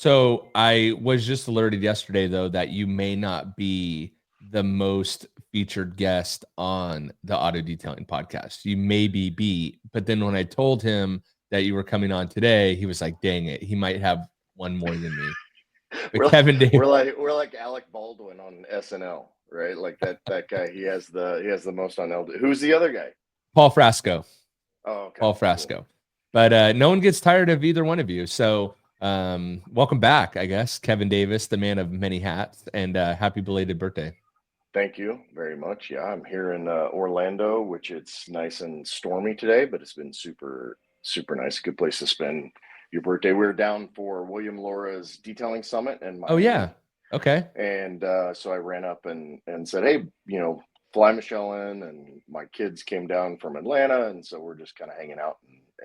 So I was just alerted yesterday, though, that you may not be the most featured guest on the auto detailing podcast. You maybe be, but then when I told him that you were coming on today, he was like, dang it, he might have one more than me. But We're Kevin Davis, we're like Alec Baldwin on SNL, right? Like that guy. He has the most on LD. Who's the other guy? Paul Frasco, Oh, okay, Paul cool. Frasco. But no one gets tired of either one of you. So welcome back, I guess, Kevin Davis, the man of many hats, and happy belated birthday. Thank you very much. Yeah, I'm here in Orlando, which it's nice and stormy today, but it's been super, super nice. Good place to spend your birthday. We were down for William Laura's detailing summit in Oh yeah. Miami, Okay. and so I ran up and said, "Hey, fly Michelle in," and my kids came down from Atlanta, and so we're just kind of hanging out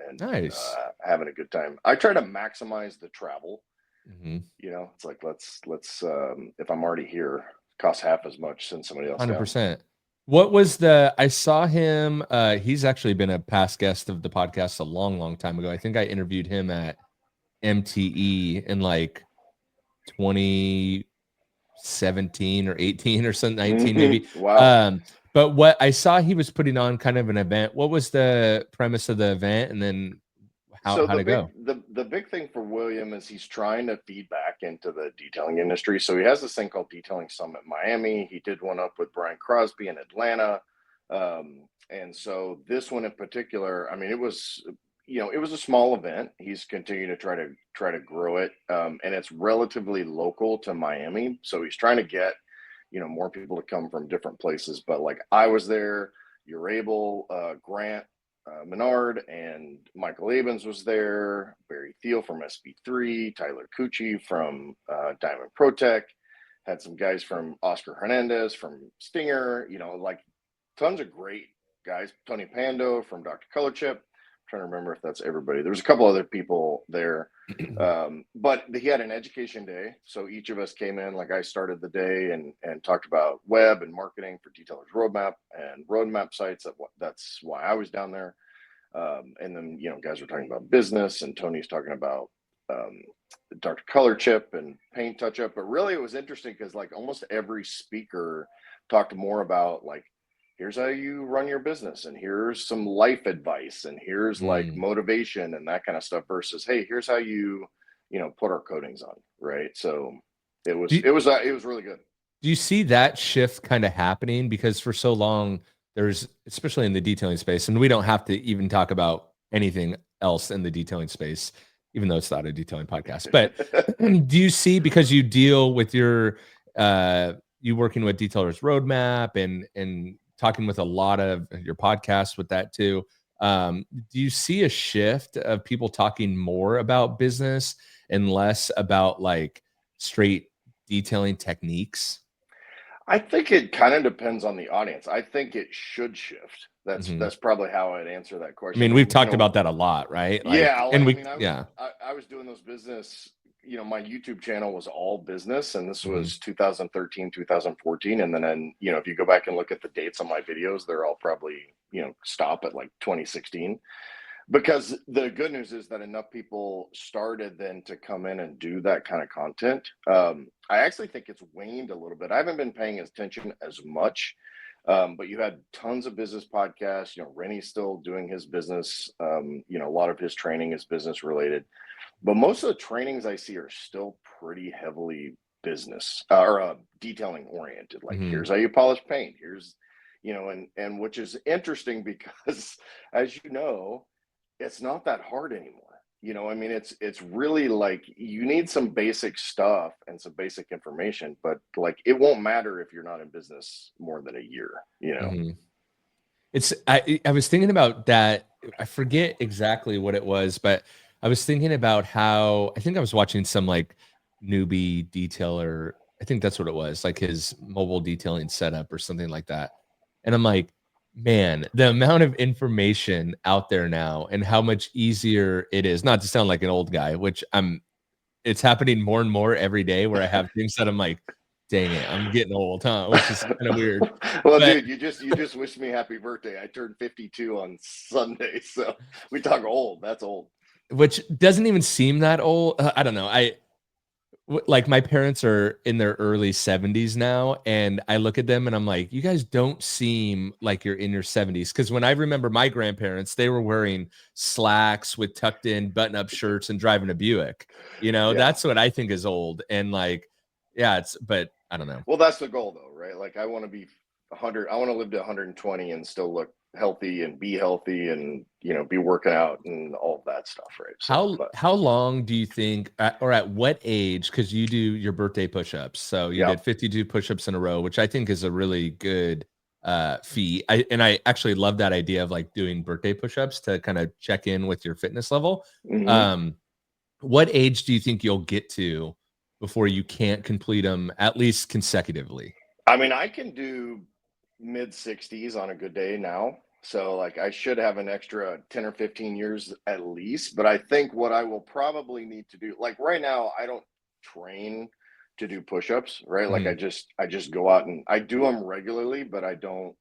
and Nice. having a good time. I try to maximize the travel. Mhm. It's like let's if I'm already here, costs half as much, send somebody else down. 100%. What was the I saw him, he's actually been a past guest of the podcast a long, long time ago. I think I interviewed him at MTE in like 2017 or 18 or something, 19 maybe. Wow. But what I saw he was putting on kind of an event. What was the premise of the event? And then So how'd it go? the big thing for William is he's trying to feed back into the detailing industry. So he has this thing called Detailing Summit Miami. He did one up with Brian Crosby in Atlanta. And so this one in particular, I mean, it was a small event. He's continuing to try to grow it. And it's relatively local to Miami. So he's trying to get, more people to come from different places. But like I was there, you're able, Grant Menard and Michael Abens was there, Barry Thiel from SB3, Tyler Cucci from Diamond Protech, had some guys from Oscar Hernandez from Stinger, like tons of great guys. Tony Pando from Dr. Color Chip. I'm trying to remember if that's everybody. There was a couple other people there. But he had an education day. So each of us came in, like I started the day and talked about web and marketing for Detailers Roadmap and roadmap sites. That's why I was down there. And then, guys were talking about business and Tony's talking about Dr. Color Chip and paint touch up. But really it was interesting because like almost every speaker talked more about like, here's how you run your business and here's some life advice and here's like Mm. motivation and that kind of stuff versus, hey, here's how you put our coatings on, right? So it Do was you, it was it was really good. do you see that shift kind of happening? Because for so long, there's, especially in the detailing space, and we don't have to even talk about anything else in the detailing space, even though it's not a detailing podcast. But do you see, because you deal with you working with Detailers Roadmap and talking with a lot of your podcasts with that too, do you see a shift of people talking more about business and less about like straight detailing techniques? I think it kind of depends on the audience. I think it should shift. That's Mhm. that's probably how I'd answer that I question. mean, I we've mean, talked about that a lot, right? yeah, Like, and like I we, mean, yeah. I was doing those business. My YouTube channel was all business, and this Mhm. was 2013, 2014, and then if you go back and look at the dates on my videos, they're all probably stop at like 2016. Because the good news is that enough people started then to come in and do that kind of content. I actually think it's waned a little bit. I haven't been paying attention as much, but you had tons of business podcasts. Rennie's still doing his business. A lot of his training is business related, but most of the trainings I see are still pretty heavily business or detailing oriented. Like, Mhm. here's how you polish paint. Here's, and which is interesting because, as you know, it's not that hard anymore. I mean, it's really like you need some basic stuff and some basic information, but like it won't matter if you're not in business more than a year. Mhm. I was thinking about that. I forget exactly what it was, but I was thinking about how I think I was watching some like newbie detailer. I think that's what it was, like his mobile detailing setup or something like that. And I'm like, man, the amount of information out there now and how much easier it is, not to sound like an old guy, which it's happening more and more every day where I have things that I'm like, dang it, I'm getting old, huh? Which is kind of weird. Well, But dude, you just wished me happy birthday. I turned 52 on Sunday, so we talk old. That's old. which doesn't even seem that old. I don't know. like my parents are in their early 70s now, and I look at them and I'm like, you guys don't seem like you're in your 70s. Because when I remember my grandparents, they were wearing slacks with tucked in button-up shirts and driving a Buick. Yeah. That's what I think is old. And like, yeah, but I don't know. Well, that's the goal though, right? Like I want to be 100, I want to live to 120 and still look healthy and be healthy and, be working out and all of that stuff, right? So, How but how long do you think, or at what age? Because you do your birthday push-ups, so you yeah. did 52 push-ups in a row, which I think is a really good feat. I actually love that idea of like doing birthday push-ups to kind of check in with your fitness level. Hmm. Um, what age do you think you'll get to before you can't complete them at least consecutively? I mean, I can do mid 60s on a good day now. So, like, I should have an extra 10 or 15 years at least. But I think what I will probably need to do, like, right now, I don't train to do push-ups, right? Like, Mhm, I just go out and I do them regularly, but I don't.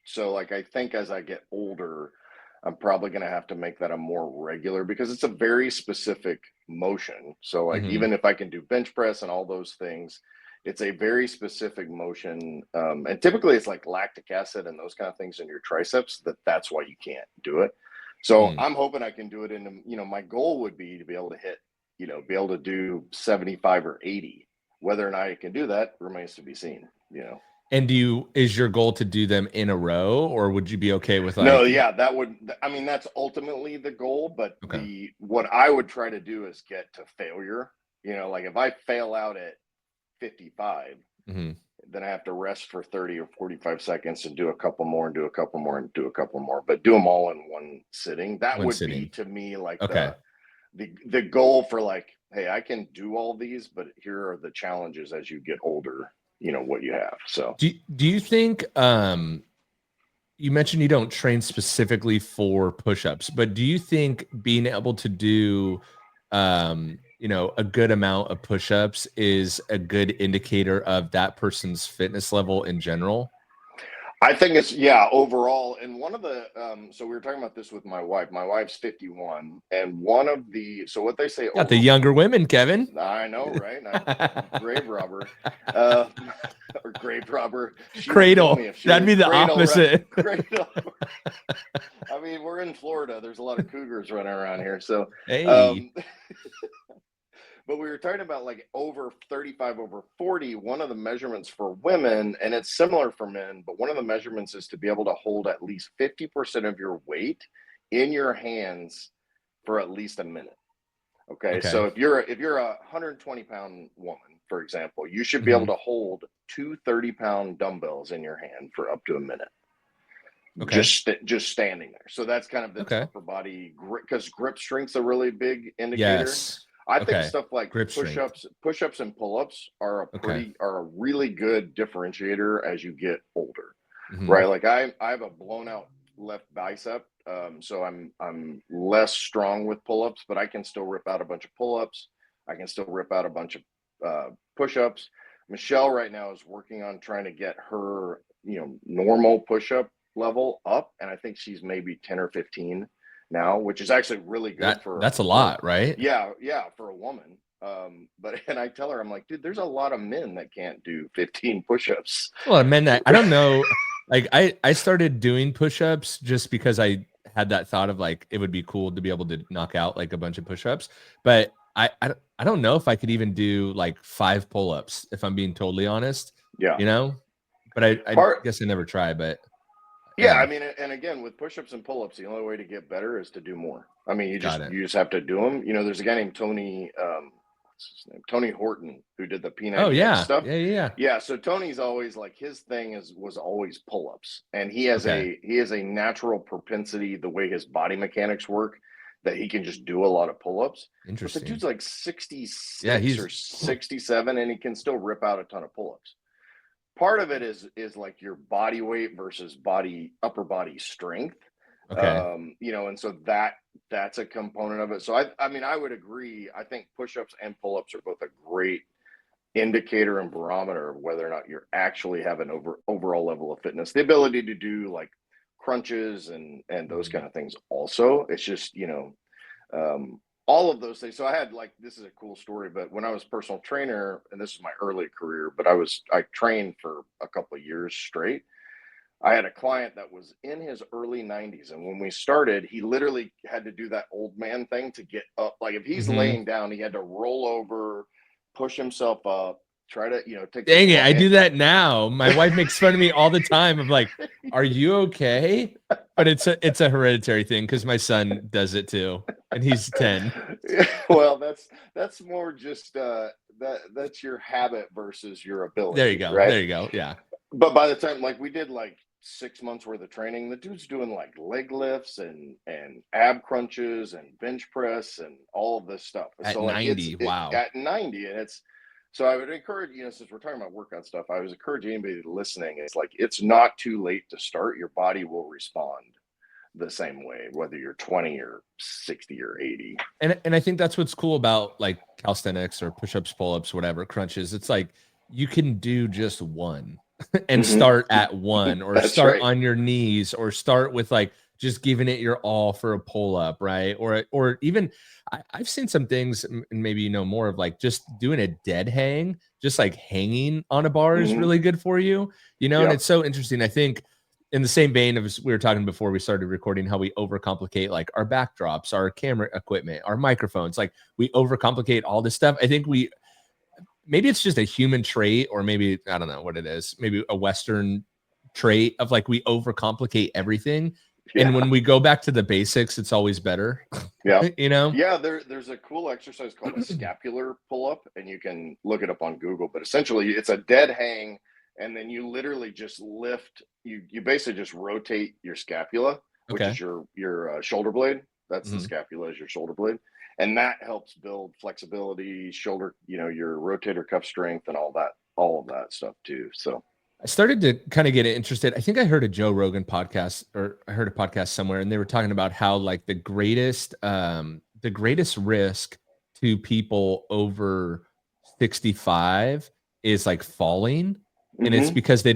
So, like, I think as I get older, I'm probably going to have to make that a more regular because it's a very specific motion. So, like, mhm, even if I can do bench press and all those things, it's a very specific motion. And typically it's like lactic acid and those kind of things in your triceps that's why you can't do it. So mm. I'm hoping I can do it my goal would be to be able to hit, be able to do 75 or 80. Whether or not I can do that remains to be seen. And is your goal to do them in a row, or would you be okay with No, like, yeah, I mean, that's ultimately the goal, but okay, what I would try to do is get to failure. Like if I fail out at 55, mhm, then I have to rest for 30 or 45 seconds and do a couple more and do a couple more and do a couple more, but do them all in one sitting. That one would be sitting? to me like Okay. the goal for like, hey, I can do all these, but here are the challenges as you get older, what you have. So Do you think you mentioned you don't train specifically for push-ups, but do you think being able to do a good amount of push-ups is a good indicator of that person's fitness level in general? I think it's yeah, overall. And one of the so we were talking about this with my wife. My wife's 51, and one of the so what they say Got the over younger women, Kevin. I know, right? I'm grave robber, uh, or grave robber. She would kill me Cradle. if she That'd was be the cradle, right? opposite. Cradle. I mean, we're in Florida. There's a lot of cougars running around here, so Hey. um, but we were talking about like over 35 over 40. One of the measurements for women, and it's similar for men, but one of the measurements is to be able to hold at least 50% of your weight in your hands for at least a minute. Okay, Okay. so if you're a 120-pound woman, for example, you should be able Hmm. to hold two 30-pound dumbbells in your hand for up to a minute, Okay. just standing there. So that's kind of the Okay. upper body grip, because grip strength's a really big indicator. Yes. I think Okay. stuff like Grip strength. push-ups and pull-ups Okay. are a really good differentiator as you get older, Hmm. right? Like I have a blown out left bicep, so I'm less strong with pull-ups, but I can still rip out a bunch of pull-ups. I can still rip out a bunch of push-ups. Michelle right now is working on trying to get her normal push-up level up, and I think she's maybe 10 or 15 now, which is actually really good That's a for lot, right? yeah, for a woman. But and I tell her, I'm like, dude, there's a lot of men that can't do 15 push-ups. Well, I meant that I don't know. Like I started doing push-ups just because I had that thought of like it would be cool to be able to knock out like a bunch of push-ups. But I don't know if I could even do like 5 pull-ups if I'm being totally honest, Yeah. you know? But I Part guess I never try, but Yeah, I yeah, mean, and again, with push-ups and pull-ups, the only way to get better is to do more. I mean, you got just it. you just have to do them. There's a guy named Tony, what's his name? Tony Horton, who did the Oh P90X yeah. stuff. Yeah, yeah, yeah. Yeah, so Tony's always like his thing was always pull-ups, and Okay. he has a natural propensity the way his body mechanics work that he can just do a lot of pull-ups. But the Interesting. dude's like Yeah, 66 or he's 67, and he can still rip out a ton of pull-ups. Part of it is like your body weight versus upper body strength. okay. And so that's a component of it. So I mean, I would agree. I think push-ups and pull-ups are both a great indicator and barometer of whether or not you're actually have an overall level of fitness. The ability to do like crunches and those Mhm. kind of things also. It's just, all of those things. So I had like, this is a cool story, but when I was personal trainer, and this is my early career, but I trained for a couple of years straight. I had a client that was in his early 90s. And when we started, he literally had to do that old man thing to get up. Like if he's laying down, he had to roll over, push himself up, try to, take Dang it, I do that now. My wife makes fun of me all the time of like, are you okay? But it's a hereditary thing because my son does it too. And he's 10. Well, that's more just that's your habit versus your ability. There you go. Right? There you go. Yeah. But by the time, like, we did like 6 months worth of training, the dude's doing like leg lifts and ab crunches and bench press and all of this stuff. At So like 90, wow. at 90, and it's, so I would encourage, since we're talking about workout stuff, I was encouraging anybody listening. It's like, it's not too late to start. Your body will respond the same way, whether you're 20 or 60 or 80. And I think that's what's cool about like calisthenics or push-ups, pull-ups, whatever, crunches. It's like you can do just one and start at one, or start on your knees, or start with like just giving it your all for a pull-up, right? Or even I've seen some things, and maybe you know more of, like just doing a dead hang, just like hanging on a bar is really good for you, and it's so interesting. I think in the same vein of we were talking before we started recording, how we overcomplicate like our backdrops, our camera equipment, our microphones, like we overcomplicate all this stuff. I think maybe it's just a human trait, or maybe, I don't know what it is, maybe a Western trait of like, we overcomplicate everything. Yeah. And when we go back to the basics, it's always better. Yeah. Yeah. There's a cool exercise called a scapular pull-up, and you can look it up on Google, but essentially it's a dead hang. And then you literally just lift, you basically just rotate your scapula, which is your shoulder blade. That's the scapula, is your shoulder blade. And that helps build flexibility, shoulder, your rotator cuff strength, and all of that stuff too. So I started to kind of get interested. I think I heard a Joe Rogan podcast, or I heard a podcast somewhere, and they were talking about how like the greatest risk to people over 65 is like falling. And it's because they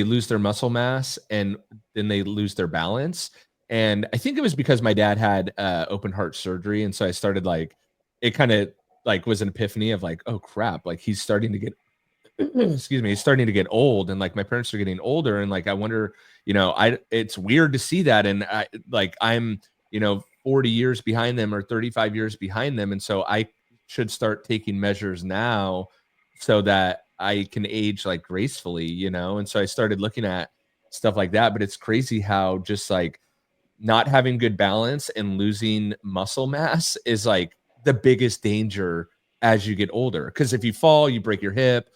lose their muscle mass, and then they lose their balance. And I think it was because my dad had open heart surgery. And so I started like, it kind of like was an epiphany of like, oh crap, like he's starting to get, excuse me, he's starting to get old. And like my parents are getting older. And like, I wonder, it's weird to see that. And I'm 40 years behind them, or 35 years behind them. And so I should start taking measures now so that I can age like gracefully, and so I started looking at stuff like that. But it's crazy how just like not having good balance and losing muscle mass is like the biggest danger as you get older. Because if you fall, you break your hip,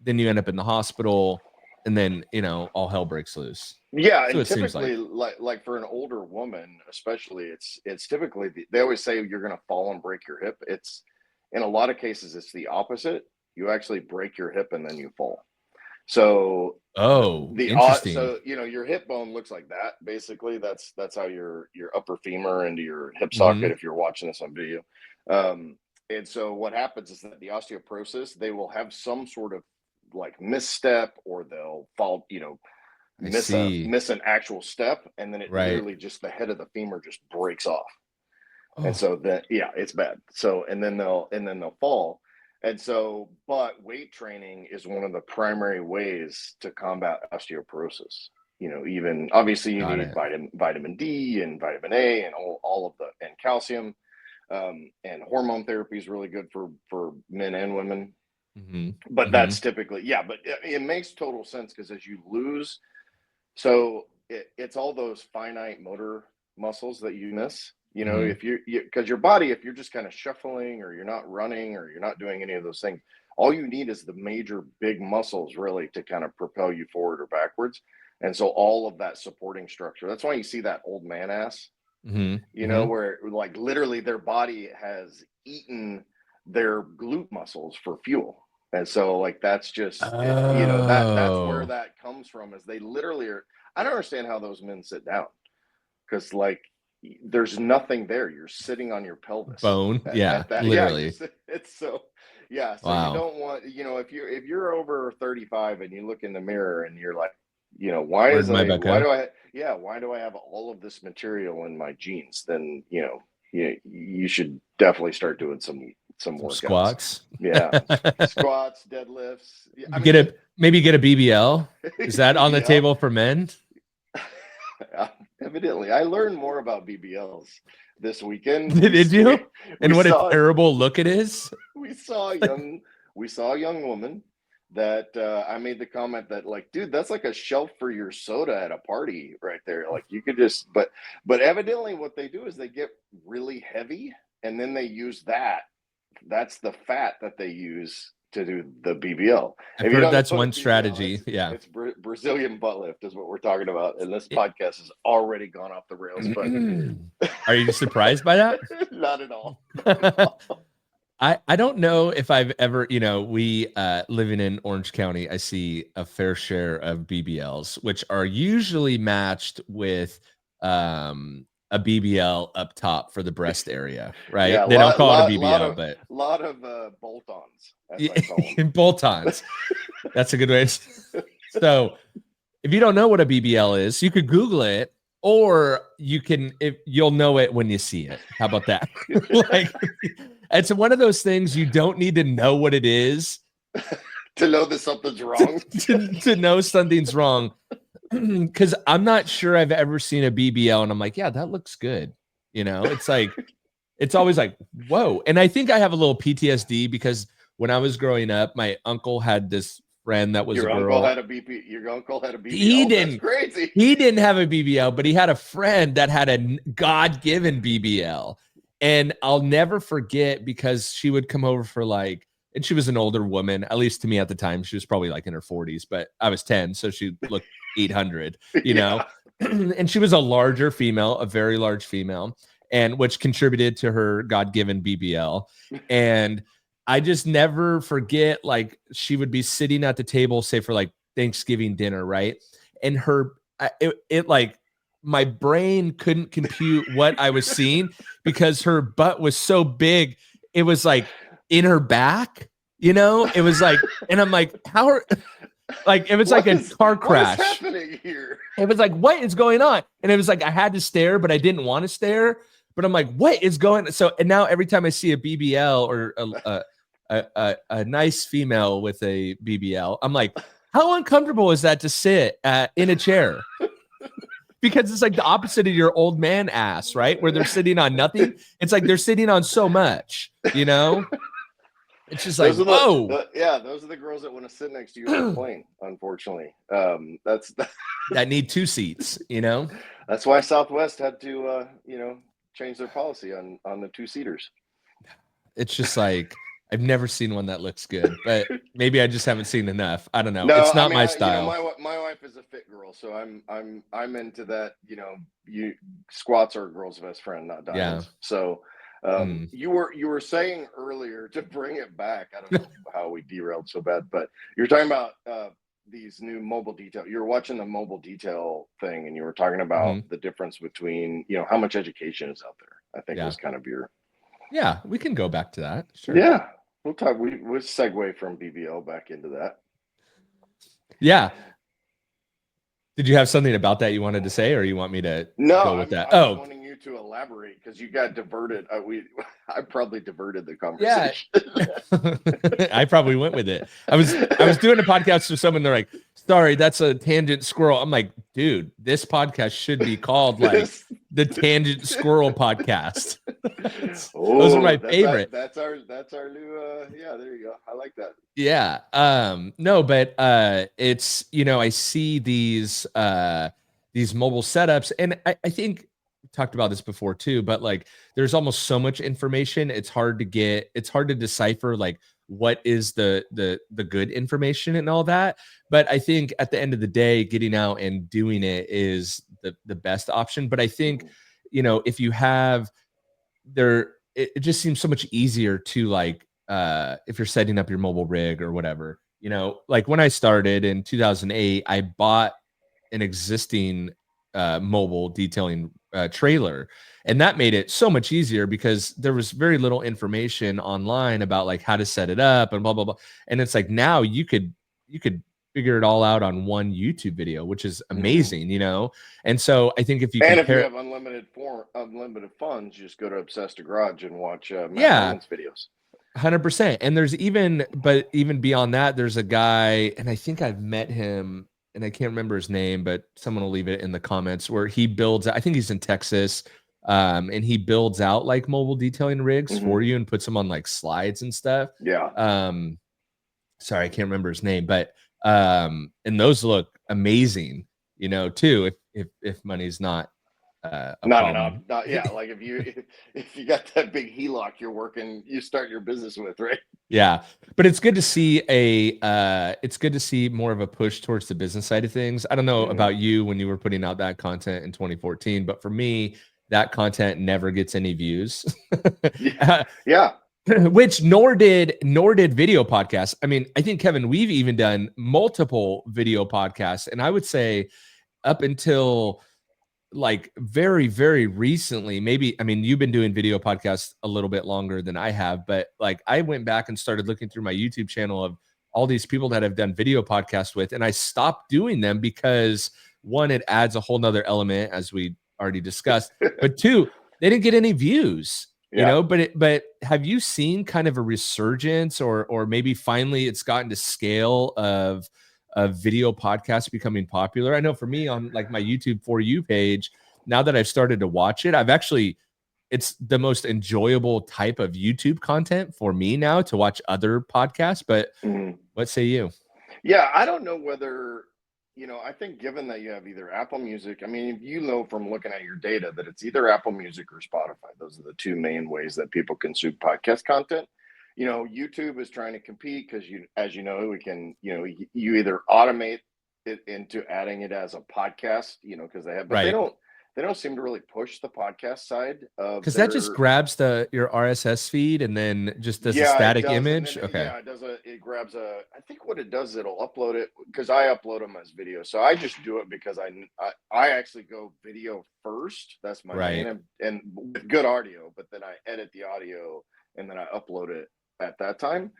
then you end up in the hospital, and then all hell breaks loose. Yeah, so and typically, like for an older woman, especially, it's typically they always say you're going to fall and break your hip. It's, in a lot of cases, it's the opposite. You actually break your hip and then you fall. So interesting. So your hip bone looks like that. Basically, that's how your upper femur into your hip socket, if you're watching this on video. And so what happens is that the osteoporosis, they will have some sort of like misstep, or they'll fall, miss an actual step, and then it literally just, the head of the femur just breaks off. And so that, it's bad. So and then they'll fall. And so, but weight training is one of the primary ways to combat osteoporosis. Even obviously you need vitamin D and vitamin A and all of and calcium, and hormone therapy is really good for men and women. But that's typically, but it makes total sense, because as you lose, so it's all those finite motor muscles that you miss. If because your body, if you're just kind of shuffling, or you're not running, or you're not doing any of those things, all you need is the major big muscles really to kind of propel you forward or backwards. And so all of that supporting structure, that's why you see that old man ass, where like literally their body has eaten their glute muscles for fuel. And so like, that's just, that's where that comes from, is they literally are. I don't understand how those men sit down, because like, there's nothing there. You're sitting on your pelvis. Bone. Literally. It's so, so you don't want, if you're over 35 and you look in the mirror and you're like, why do I have all of this material in my jeans? Then, you should definitely start doing some workouts. Squats. Yeah, squats, deadlifts. I mean, maybe get a BBL. Is that on the table for men? Evidently, I learned more about BBLs this weekend. Did you? And what a terrible look it is. We saw a young woman that I made the comment that, like, dude, that's like a shelf for your soda at a party right there. Like, you could just, but evidently what they do is they get really heavy and then they use that's the fat that they use to do the BBL. I've heard that's one strategy. It's Brazilian butt lift is what we're talking about, and this podcast has already gone off the rails. But are you surprised by that? Not at all. I don't know if I've ever, we living in Orange County, I see a fair share of BBLs, which are usually matched with a BBL up top for the breast area, right? Yeah, they don't call it a BBL, but a lot of bolt-ons. Bolt-ons. That's a good way. So if you don't know what a BBL is, you could Google it, or you'll know it when you see it. How about that? Like, it's one of those things you don't need to know what it is to know that something's wrong. to know something's wrong. Because I'm not sure I've ever seen a BBL and I'm like, yeah, that looks good. It's like, it's always like, whoa. And I think I have a little PTSD because when I was growing up, my uncle had this friend that was your a girl. Your uncle had a BBL. That's crazy. He didn't have a BBL, but he had a friend that had a God-given BBL. And I'll never forget because she would come over for and she was an older woman, at least to me at the time. She was probably like in her 40s, but I was 10, so she looked 800, know. And she was a larger female, a very large female, and which contributed to her God-given BBL. And I just never forget, she would be sitting at the table, say for Thanksgiving dinner, right? And my brain couldn't compute what I was seeing because her butt was so big. It was in her back, it was and I'm like, how are, it was a car crash. What is happening here? It was what is going on? And it was I had to stare, but I didn't want to stare. But I'm like, what is going on? So, and now every time I see a BBL or a nice female with a BBL, I'm like, how uncomfortable is that to sit in a chair? Because it's the opposite of your old man ass, right? Where they're sitting on nothing. It's they're sitting on so much, It's just whoa. Those are the girls that want to sit next to you on the plane, unfortunately. That need two seats, That's why Southwest had to, change their policy on the two-seaters. It's just I've never seen one that looks good, but maybe I just haven't seen enough. I don't know. No, it's not my style. My wife is a fit girl, so I'm into that. Squats are a girl's best friend, not diamonds. Yeah. So you were saying earlier, to bring it back, I don't know how we derailed so bad, but you're talking about these new mobile detail. You were watching the mobile detail thing, and you were talking about the difference between how much education is out there. I think was kind of your. Yeah, we can go back to that. Sure. Yeah. We'll talk. We'll segue from BBL back into that. Yeah. Did you have something about that you wanted to say, or you want me to go with that? I'm wanting you to elaborate because you got diverted. I probably diverted the conversation. Yeah. I probably went with it. I was doing a podcast with someone. They're like, "Sorry, that's a tangent squirrel." I'm like, "Dude, this podcast should be called the Tangent Squirrel Podcast." Those are my favorite. That's our new. Yeah, there you go. I like that. Yeah. No, but it's I see these mobile setups, and I think we talked about this before too, but there's almost so much information. It's hard to decipher what is the good information and all that. But I think at the end of the day, getting out and doing it is the best option. But I think, if you have it just seems so much easier to if you're setting up your mobile rig or whatever, when I started in 2008, I bought an existing mobile detailing trailer, and that made it so much easier because there was very little information online about how to set it up and blah blah blah. And it's now you could figure it all out on one YouTube video, which is amazing, you know? And so I think if you and if you compare, have unlimited funds, just go to Obsessed to Garage and watch Matt yeah, Lemon's videos. 100%. And there's even beyond that, there's a guy, and I think I've met him, and I can't remember his name, but someone will leave it in the comments, where he builds, I think he's in Texas, and he builds out like mobile detailing rigs for you and puts them on like slides and stuff. Yeah. Sorry, I can't remember his name, but and those look amazing, you know, too, if money's not a problem. Yeah, like if you got that big HELOC you start your business with, right? Yeah, but it's good to see it's good to see more of a push towards the business side of things. I don't know about you when you were putting out that content in 2014, but for me, that content never gets any views. Yeah. Which nor did video podcasts. I mean, I think, Kevin, we've even done multiple video podcasts, and I would say up until like very, very recently, maybe, I mean, you've been doing video podcasts a little bit longer than I have, but like I went back and started looking through my YouTube channel of all these people that I've done video podcasts with, and I stopped doing them because, one, it adds a whole nother element, as we already discussed, but two, they didn't get any views. You know, but have you seen kind of a resurgence, or maybe finally it's gotten to scale of video podcasts becoming popular? I know for me, on like my YouTube For You page, now that I've started to watch it, it's the most enjoyable type of YouTube content for me now to watch other podcasts. But what say you? Yeah, I don't know whether, I think given that you have either Apple Music, I mean, you know from looking at your data that it's either Apple Music or Spotify. Those are the two main ways that people consume podcast content. YouTube is trying to compete because as you know, we can, you either automate it into adding it as a podcast, because they have, but they don't seem to really push the podcast side of, because that just grabs your RSS feed and then just does a static image. Okay. Yeah, it grabs I think what it does is it'll upload it, because I upload them as video. So I just do it because I actually go video first. That's my main, and with good audio, but then I edit the audio and then I upload it at that time.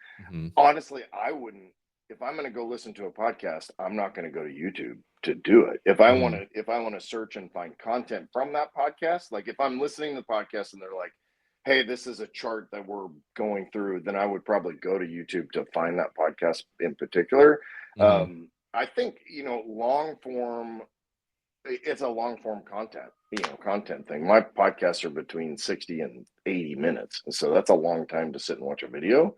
Honestly, I wouldn't, if I'm going to go listen to a podcast, I'm not going to go to YouTube to do it. If I want to search and find content from that podcast, like if I'm listening to the podcast and they're like, hey, this is a chart that we're going through, then I would probably go to YouTube to find that podcast in particular. I think, long form, it's a long form content thing. My podcasts are between 60 and 80 minutes. So that's a long time to sit and watch a video.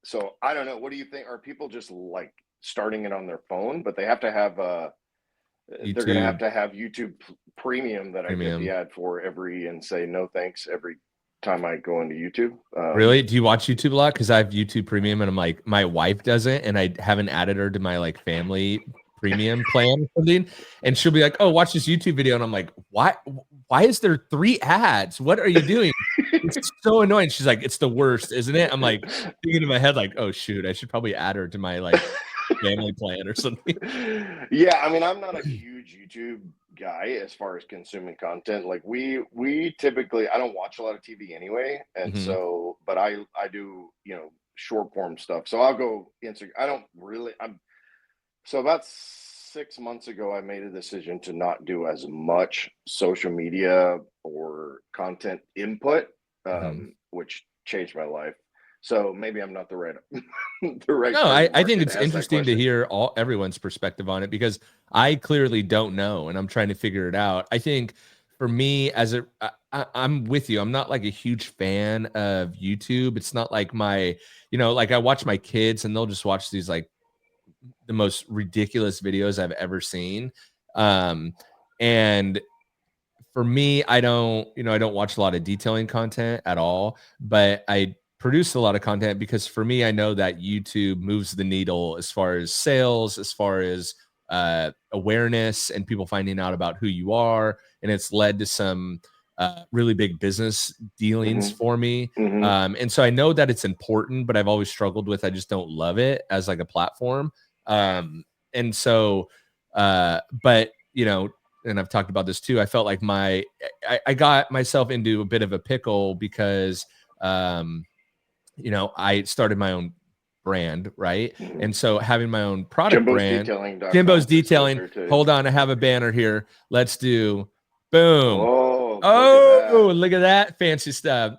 So I don't know. What do you think? Are people just like starting it on their phone, but they have to have they're going to have to have YouTube Premium that I get the ad for and say no thanks every time I go into YouTube. Really? Do you watch YouTube a lot? Because I have YouTube Premium, and I'm like, my wife doesn't, and I haven't added her to my like family premium plan or something, and she'll be like, oh, watch this YouTube video, and I'm like, why is there 3 ads? What are you doing? It's so annoying. She's like, it's the worst, isn't it? I'm like thinking in my head like, oh shoot, I should probably add her to my like family plan or something. Yeah, I mean, I'm not a huge YouTube guy as far as consuming content. Like we typically, I don't watch a lot of TV anyway, and so, but I do, short form stuff. So I'll go Instagram. So about 6 months ago, I made a decision to not do as much social media or content input, which changed my life. So maybe I'm not the right No, I think it's interesting to hear everyone's perspective on it, because I clearly don't know, and I'm trying to figure it out. I think for me, I'm with you. I'm not like a huge fan of YouTube. It's not like like I watch my kids and they'll just watch these like the most ridiculous videos I've ever seen. And for me, I don't watch a lot of detailing content at all, but I produce a lot of content because for me, I know that YouTube moves the needle as far as sales, as far as awareness and people finding out about who you are. And it's led to some really big business dealings for me. And so I know that it's important, but I've always struggled with, I just don't love it as like a platform. And so, but and I've talked about this too, I felt like I got myself into a bit of a pickle because, I started my own brand, right? Mhm. And so having my own product brand, Jimbosdetailing.com Jimbo's fits good Detailing. there too. Hold on, I have a banner here. Let's do boom. Oh, Oh, look look at that fancy stuff.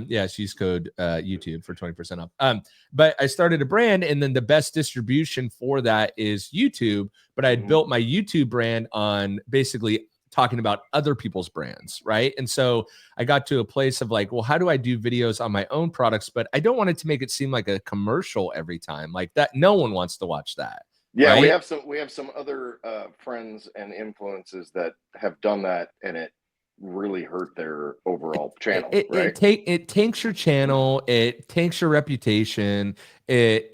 Yes, use code YouTube for 20% off. But I started a brand, and then the best distribution for that is YouTube. But I had built my YouTube brand on basically talking about other people's brands, right? And so I got to a place of like, well, how do I do videos on my own products? But I don't want it to make it seem like a commercial every time. Like that, no one wants to watch that. Yeah, right? we have some other friends and influences that have done that, and it really hurt their overall channel, right? It tanks your channel, it tanks your reputation, it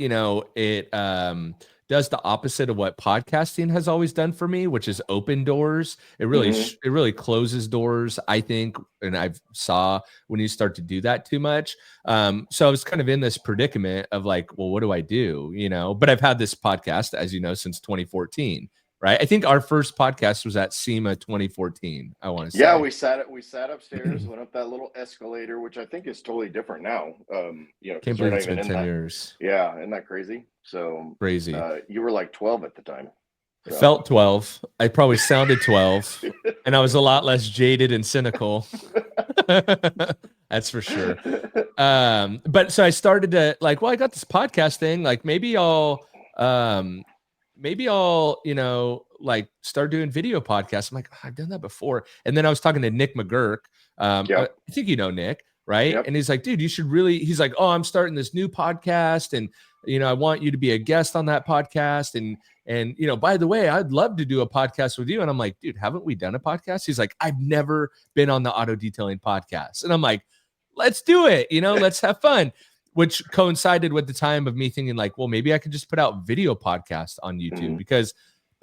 does the opposite of what podcasting has always done for me, which is open doors. It really closes doors, I think, and I've saw when you start to do that too much. So I was kind of in this predicament of like, well, what do I do? But I've had this podcast, as you know, since 2014. Right. I think our first podcast was at SEMA 2014. I want to say. Yeah, we sat upstairs, went up that little escalator, which I think is totally different now. Can't because they're believe not it's even been in 10 that. years. Yeah, isn't that crazy? So Crazy. You were like 12 at the time. I felt 12. I probably sounded 12, and I was a lot less jaded and cynical. That's for sure. But so I started to like, well, I got this podcast thing. Like maybe I'll, like start doing video podcasts. I'm like, oh, I've done that before. And then I was talking to Nick McGurk. I think you know Nick, right? Yep. And he's like, dude, he's like, oh, I'm starting this new podcast, and I want you to be a guest on that podcast. And by the way, I'd love to do a podcast with you. And I'm like, dude, haven't we done a podcast? He's like, I've never been on the auto detailing podcast. And I'm like, let's do it. Let's have fun. Which coincided with the time of me thinking like, well, maybe I could just put out video podcasts on YouTube because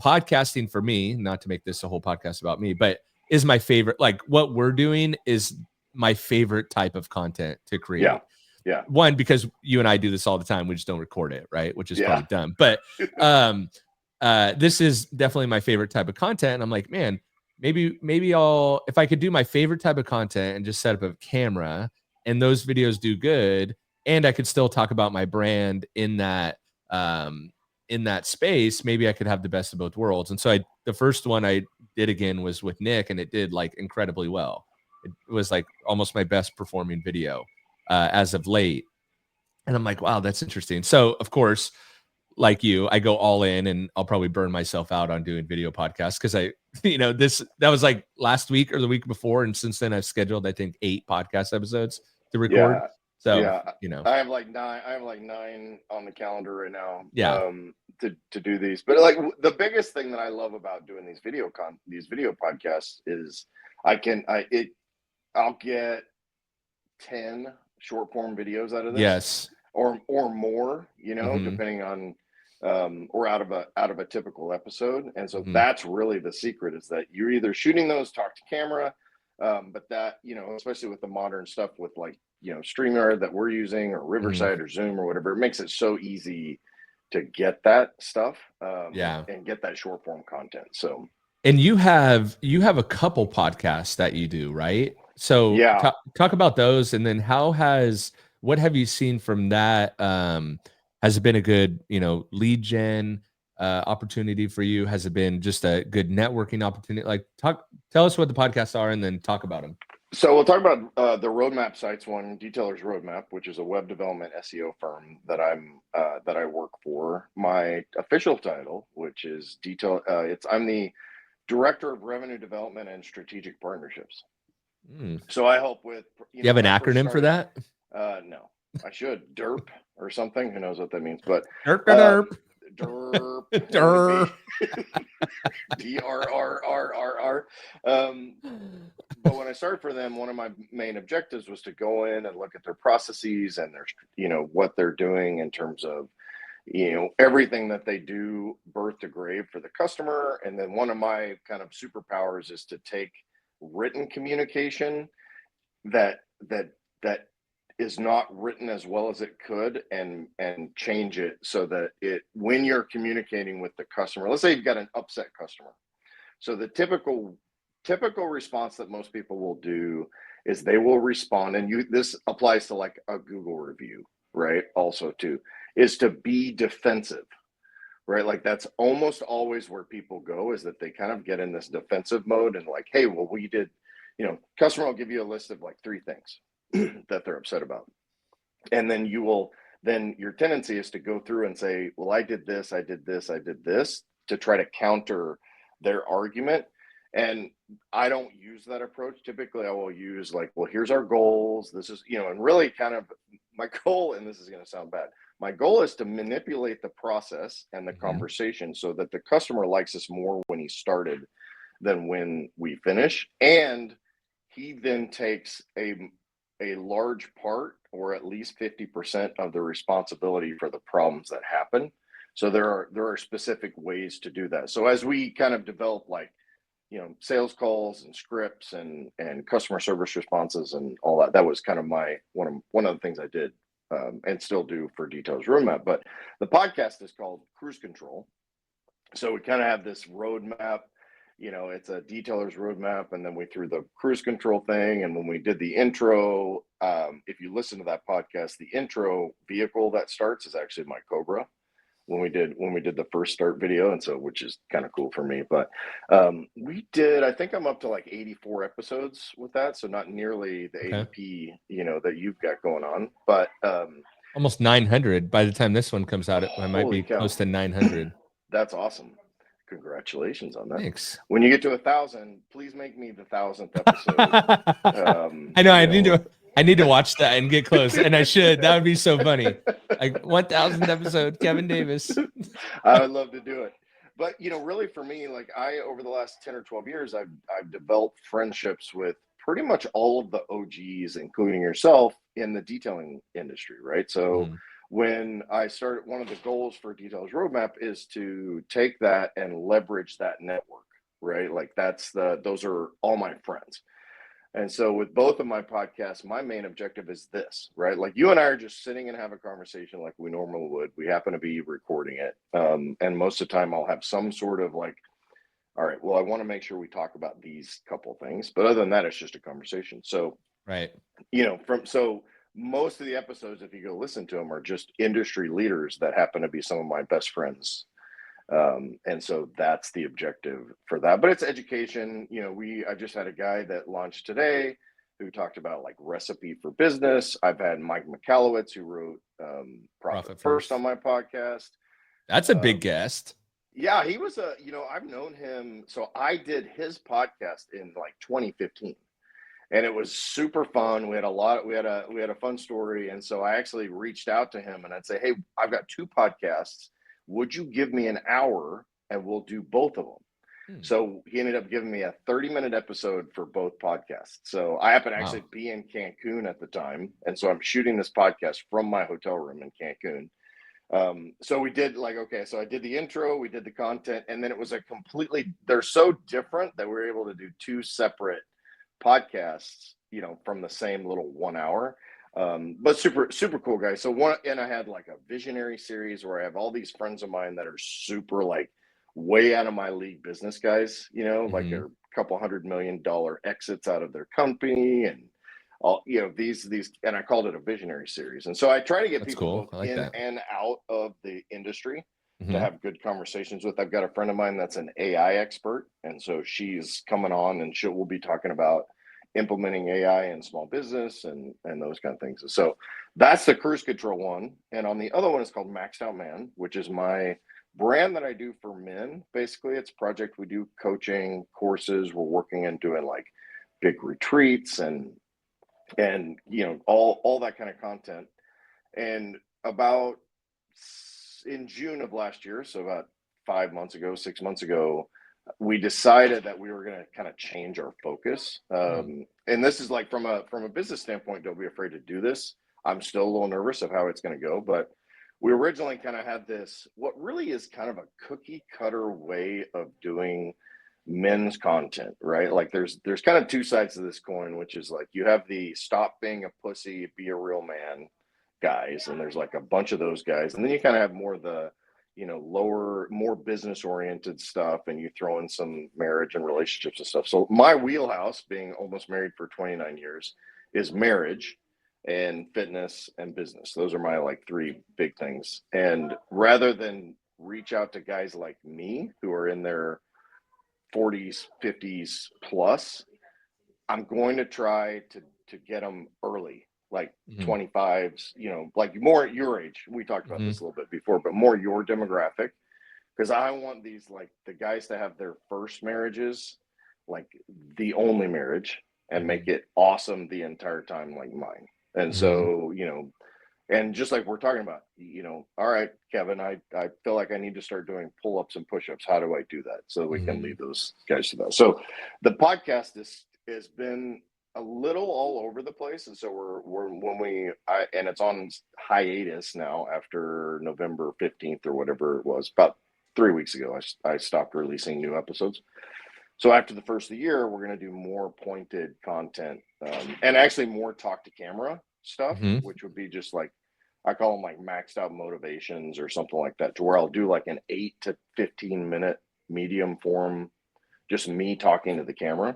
podcasting for me, not to make this a whole podcast about me, but is my favorite. Like what we're doing is my favorite type of content to create. Yeah. One, because you and I do this all the time. We just don't record it, right? Which is probably dumb. But this is definitely my favorite type of content. And I'm like, man, maybe if I could do my favorite type of content and just set up a camera and those videos do good, and I could still talk about my brand in that space, maybe I could have the best of both worlds. And so the first one I did again was with Nick, and it did like incredibly well. It was like almost my best performing video as of late. And I'm like, wow, that's interesting. So of course, like you, I go all in, and I'll probably burn myself out on doing video podcasts because that was like last week or the week before. And since then I've scheduled, I think 8 podcast episodes to record. Yeah. So, I have like 9 on the calendar right now. Yeah. To do these, but like the biggest thing that I love about doing these video podcasts is I'll get 10 short form videos out of this. Yes. Or more, depending on or out of a typical episode. And so that's really the secret, is that you're either shooting those talk to camera, but that, especially with the modern stuff with like, StreamYard that we're using, or Riverside or Zoom or whatever, it makes it so easy to get that stuff and get that short form content. So, and you have a couple podcasts that you do, right? So talk about those, and then what have you seen from that? Has it been a good, lead gen opportunity for you? Has it been just a good networking opportunity? Like tell us what the podcasts are, and then talk about them. So we'll talk about the Roadmap Sites one, Detailer's Roadmap, which is a web development SEO firm that I work for. My official title, which is I'm the Director of Revenue Development and Strategic Partnerships. So I help with. You have an acronym for that? No, I should. DERP or something. Who knows what that means? But DERP. DERP. DRRRRR. But when I started for them, one of my main objectives was to go in and look at their processes and their, what they're doing in terms of, everything that they do birth to grave for the customer. And then one of my kind of superpowers is to take written communication that is not written as well as it could, and change it so that when you're communicating with the customer, let's say you've got an upset customer. So the typical response that most people will do is they will respond, and this applies to like a Google review, right? Also too, is to be defensive, right? Like that's almost always where people go, is that they kind of get in this defensive mode and like, hey, well, we did, customer will give you a list of like 3 things that they're upset about. And then your tendency is to go through and say, well, I did this, I did this, I did this, to try to counter their argument. And I don't use that approach. Typically I will use like, well, here's our goals. This is, and really kind of my goal, and this is going to sound bad, my goal is to manipulate the process and the conversation so that the customer likes us more when he started than when we finish. And he then takes a large part, or at least 50% of the responsibility for the problems that happen. So there are specific ways to do that. So as we kind of develop like, sales calls and scripts and customer service responses and all that, that was kind of one of the things I did and still do for Details Roadmap. But the podcast is called Cruise Control. So we kind of have this roadmap. It's a detailer's roadmap, and then we threw the cruise control thing. And when we did the intro, if you listen to that podcast, the intro vehicle that starts is actually my Cobra when we did the first start video. And so, which is kind of cool for me, but I think I'm up to like 84 episodes with that. So not nearly the ADP, that you've got going on, but almost 900 by the time this one comes out. I might be close to 900. That's awesome. Congratulations on that. Thanks. When you get to 1,000, please make me the 1,000th episode. I know. I need to watch that and get close, and I should. That would be so funny. Like 1,000th episode, Kevin Davis. I would love to do it. But really for me, like over the last 10 or 12 years, I've developed friendships with pretty much all of the OGs, including yourself, in the detailing industry, right? So when I started, one of the goals for Details Roadmap is to take that and leverage that network, right? Like those are all my friends. And so with both of my podcasts, my main objective is this, right? Like you and I are just sitting and have a conversation like we normally would. We happen to be recording it. And most of the time I'll have some sort of like, all right, well, I want to make sure we talk about these couple of things, but other than that, it's just a conversation. So, right. So most of the episodes, if you go listen to them, are just industry leaders that happen to be some of my best friends. And so that's the objective for that, but it's education. I just had a guy that launched today who talked about like recipe for business. I've had Mike McAllowitz, who wrote Profit First on my podcast. That's a big guest. Yeah, he was I've known him. So I did his podcast in like 2015. And it was super fun. We had a fun story. And so I actually reached out to him and I'd say, hey, I've got 2 podcasts. Would you give me an hour and we'll do both of them? So he ended up giving me a 30-minute episode for both podcasts. So I happened to actually be in Cancun at the time. And so I'm shooting this podcast from my hotel room in Cancun. So we did so I did the intro, we did the content, and then it was they're so different that we were able to do 2 separate podcasts, from the same little 1 hour. But super, super cool guy. So I had like a visionary series where I have all these friends of mine that are super like way out of my league business guys, like they're a couple $100 million exits out of their company and all, these, and I called it a visionary series. And so I try to get people both in and out of the industry to have good conversations with. I've got a friend of mine that's an AI expert. And so she's coming on and we'll be talking about implementing AI in small business and those kind of things. So that's the Cruise Control one. And on the other one is called Maxed Out Man, which is my brand that I do for men. Basically, it's a project. We do coaching courses. We're working and doing like big retreats and all that kind of content. And about in June of last year, so about 6 months ago, we decided that we were going to kind of change our focus. And this is like from a business standpoint, don't be afraid to do this. I'm still a little nervous of how it's going to go, but we originally kind of had this, what really is kind of a cookie cutter way of doing men's content, right? Like there's kind of 2 sides to this coin, which is like you have the stop being a pussy, be a real man guys, and there's like a bunch of those guys, and then you kind of have more of the lower, more business oriented stuff, and you throw in some marriage and relationships and stuff. So my wheelhouse, being almost married for 29 years, is marriage. and fitness and business. Those are my like three big things. And rather than reach out to guys like me who are in their 40s, 50s plus, I'm going to try to get them early, like 25s, you know, like more your age. We talked about this a little bit before, but more your demographic, because I want these, like the guys to have their first marriages, like the only marriage, and make it awesome the entire time, like mine. And so, you know, and just like we're talking about, you know, all right, Kevin, I feel like I need to start doing pull-ups and push-ups. How do I do that? So we can lead those guys to that. So the podcast has been a little all over the place. And so and it's on hiatus now after November 15th or whatever it was, about 3 weeks ago, I stopped releasing new episodes. So after the first of the year, we're going to do more pointed content, and actually more talk to camera stuff, which would be just like, I call them like maxed out motivations or something like that, to where I'll do like an 8 to 15 minute medium form, just me talking to the camera,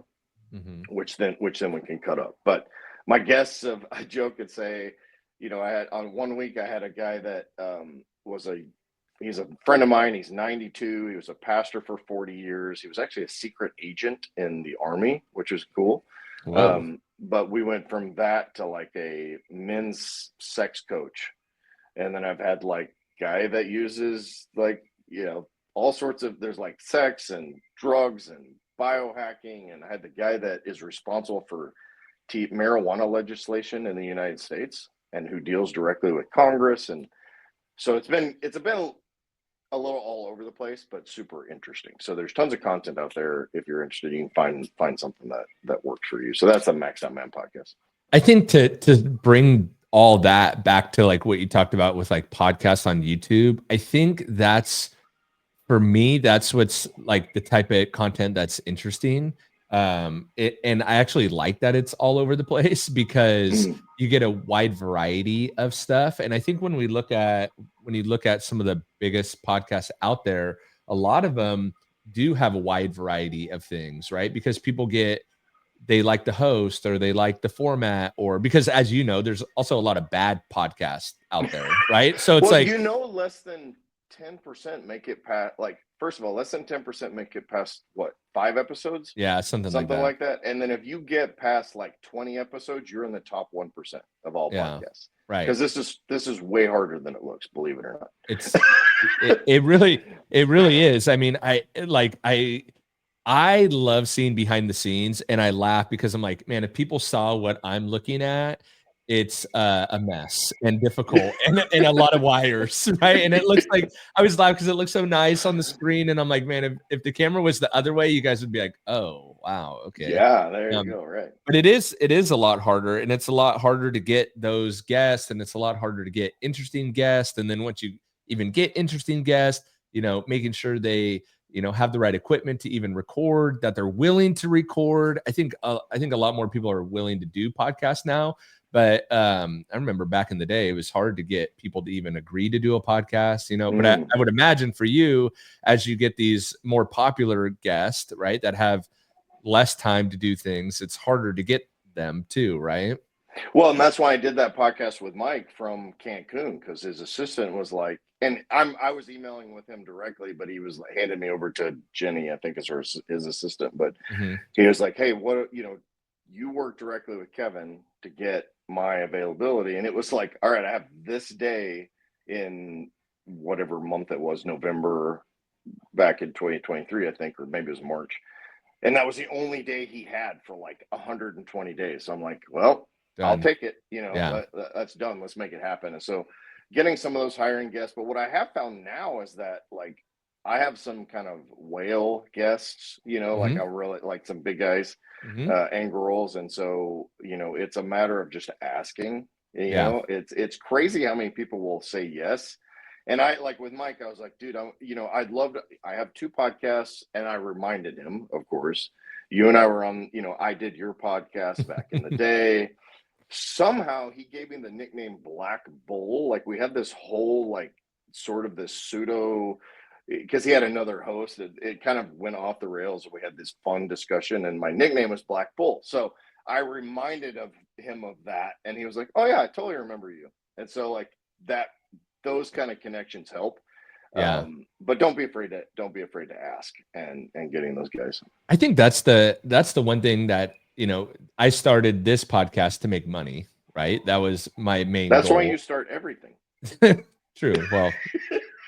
which then we can cut up. But my guests, I joke and say, you know, I had on 1 week, I had a guy that he's a friend of mine. He's 92. He was a pastor for 40 years. He was actually a secret agent in the Army, which was cool. But we went from that to like a men's sex coach. And then I've had like guy that uses like, you know, all sorts of, there's like sex and drugs and biohacking. And I had the guy that is responsible for marijuana legislation in the United States and who deals directly with Congress. And so it's been a little all over the place, but super interesting. So there's tons of content out there. If you're interested, you can find something that works for you. So that's a Maxed Out Man podcast. I think to bring all that back to like what you talked about with like podcasts on YouTube, I think that's, for me, that's what's like the type of content that's interesting. And I actually like that it's all over the place, because you get a wide variety of stuff. And I think when you look at some of the biggest podcasts out there, a lot of them do have a wide variety of things, right? Because they like the host, or they like the format, or because, as you know, there's also a lot of bad podcasts out there, right? So it's well, like, you know, less than 10% make it past, like, first of all, less than 10% make it past what, 5 episodes? Yeah, something like that. And then if you get past like 20 episodes, you're in the top 1% of all podcasts. Right. Because this is way harder than it looks, believe it or not. It really is. I mean, I love seeing behind the scenes, and I laugh because I'm like, man, if people saw what I'm looking at, it's a mess and difficult and a lot of wires, right? And it looks like, I was laughing because it looks so nice on the screen, and I'm like, man, if the camera was the other way, you guys would be like, oh, wow, okay. Yeah, there you go, right. But it is a lot harder, and it's a lot harder to get those guests, and it's a lot harder to get interesting guests. And then once you even get interesting guests, you know, making sure they, you know, have the right equipment to even record, that they're willing to record. I think a lot more people are willing to do podcasts now. But I remember back in the day, it was hard to get people to even agree to do a podcast, you know. But I would imagine for you, as you get these more popular guests, right, that have less time to do things, it's harder to get them too, right? Well, and that's why I did that podcast with Mike from Cancun, because his assistant was like, and I was emailing with him directly, but he was like, handed me over to Jenny, I think is his assistant. But he was like, hey, what, you know, you work directly with Kevin to get my availability. And it was like, all right, I have this day in whatever month it was, November, back in 2023, I think, or maybe it was March. And that was the only day he had for like 120 days. So I'm like, well, done. I'll take it. You know, that's done. Let's make it happen. And so getting some of those hiring guests. But what I have found now is that, like, I have some kind of whale guests, you know, like I really like some big guys and girls. And so, you know, it's a matter of just asking, you know, it's crazy how many people will say yes. And I, like with Mike, I was like, dude, I'd love to, I have 2 podcasts, and I reminded him, of course, you and I were on, you know, I did your podcast back in the day. Somehow he gave me the nickname Black Bull. Like, we had this whole, like, sort of this pseudo, because he had another host. It kind of went off the rails. We had this fun discussion, and my nickname was Black Bull. So I reminded him of that, and he was like, "Oh yeah, I totally remember you." And so like that, those kind of connections help. Yeah. But don't be afraid to ask and getting those guys. I think that's the one thing that, I started this podcast to make money, right? That was my main That's why goal. you start everything. True. Well,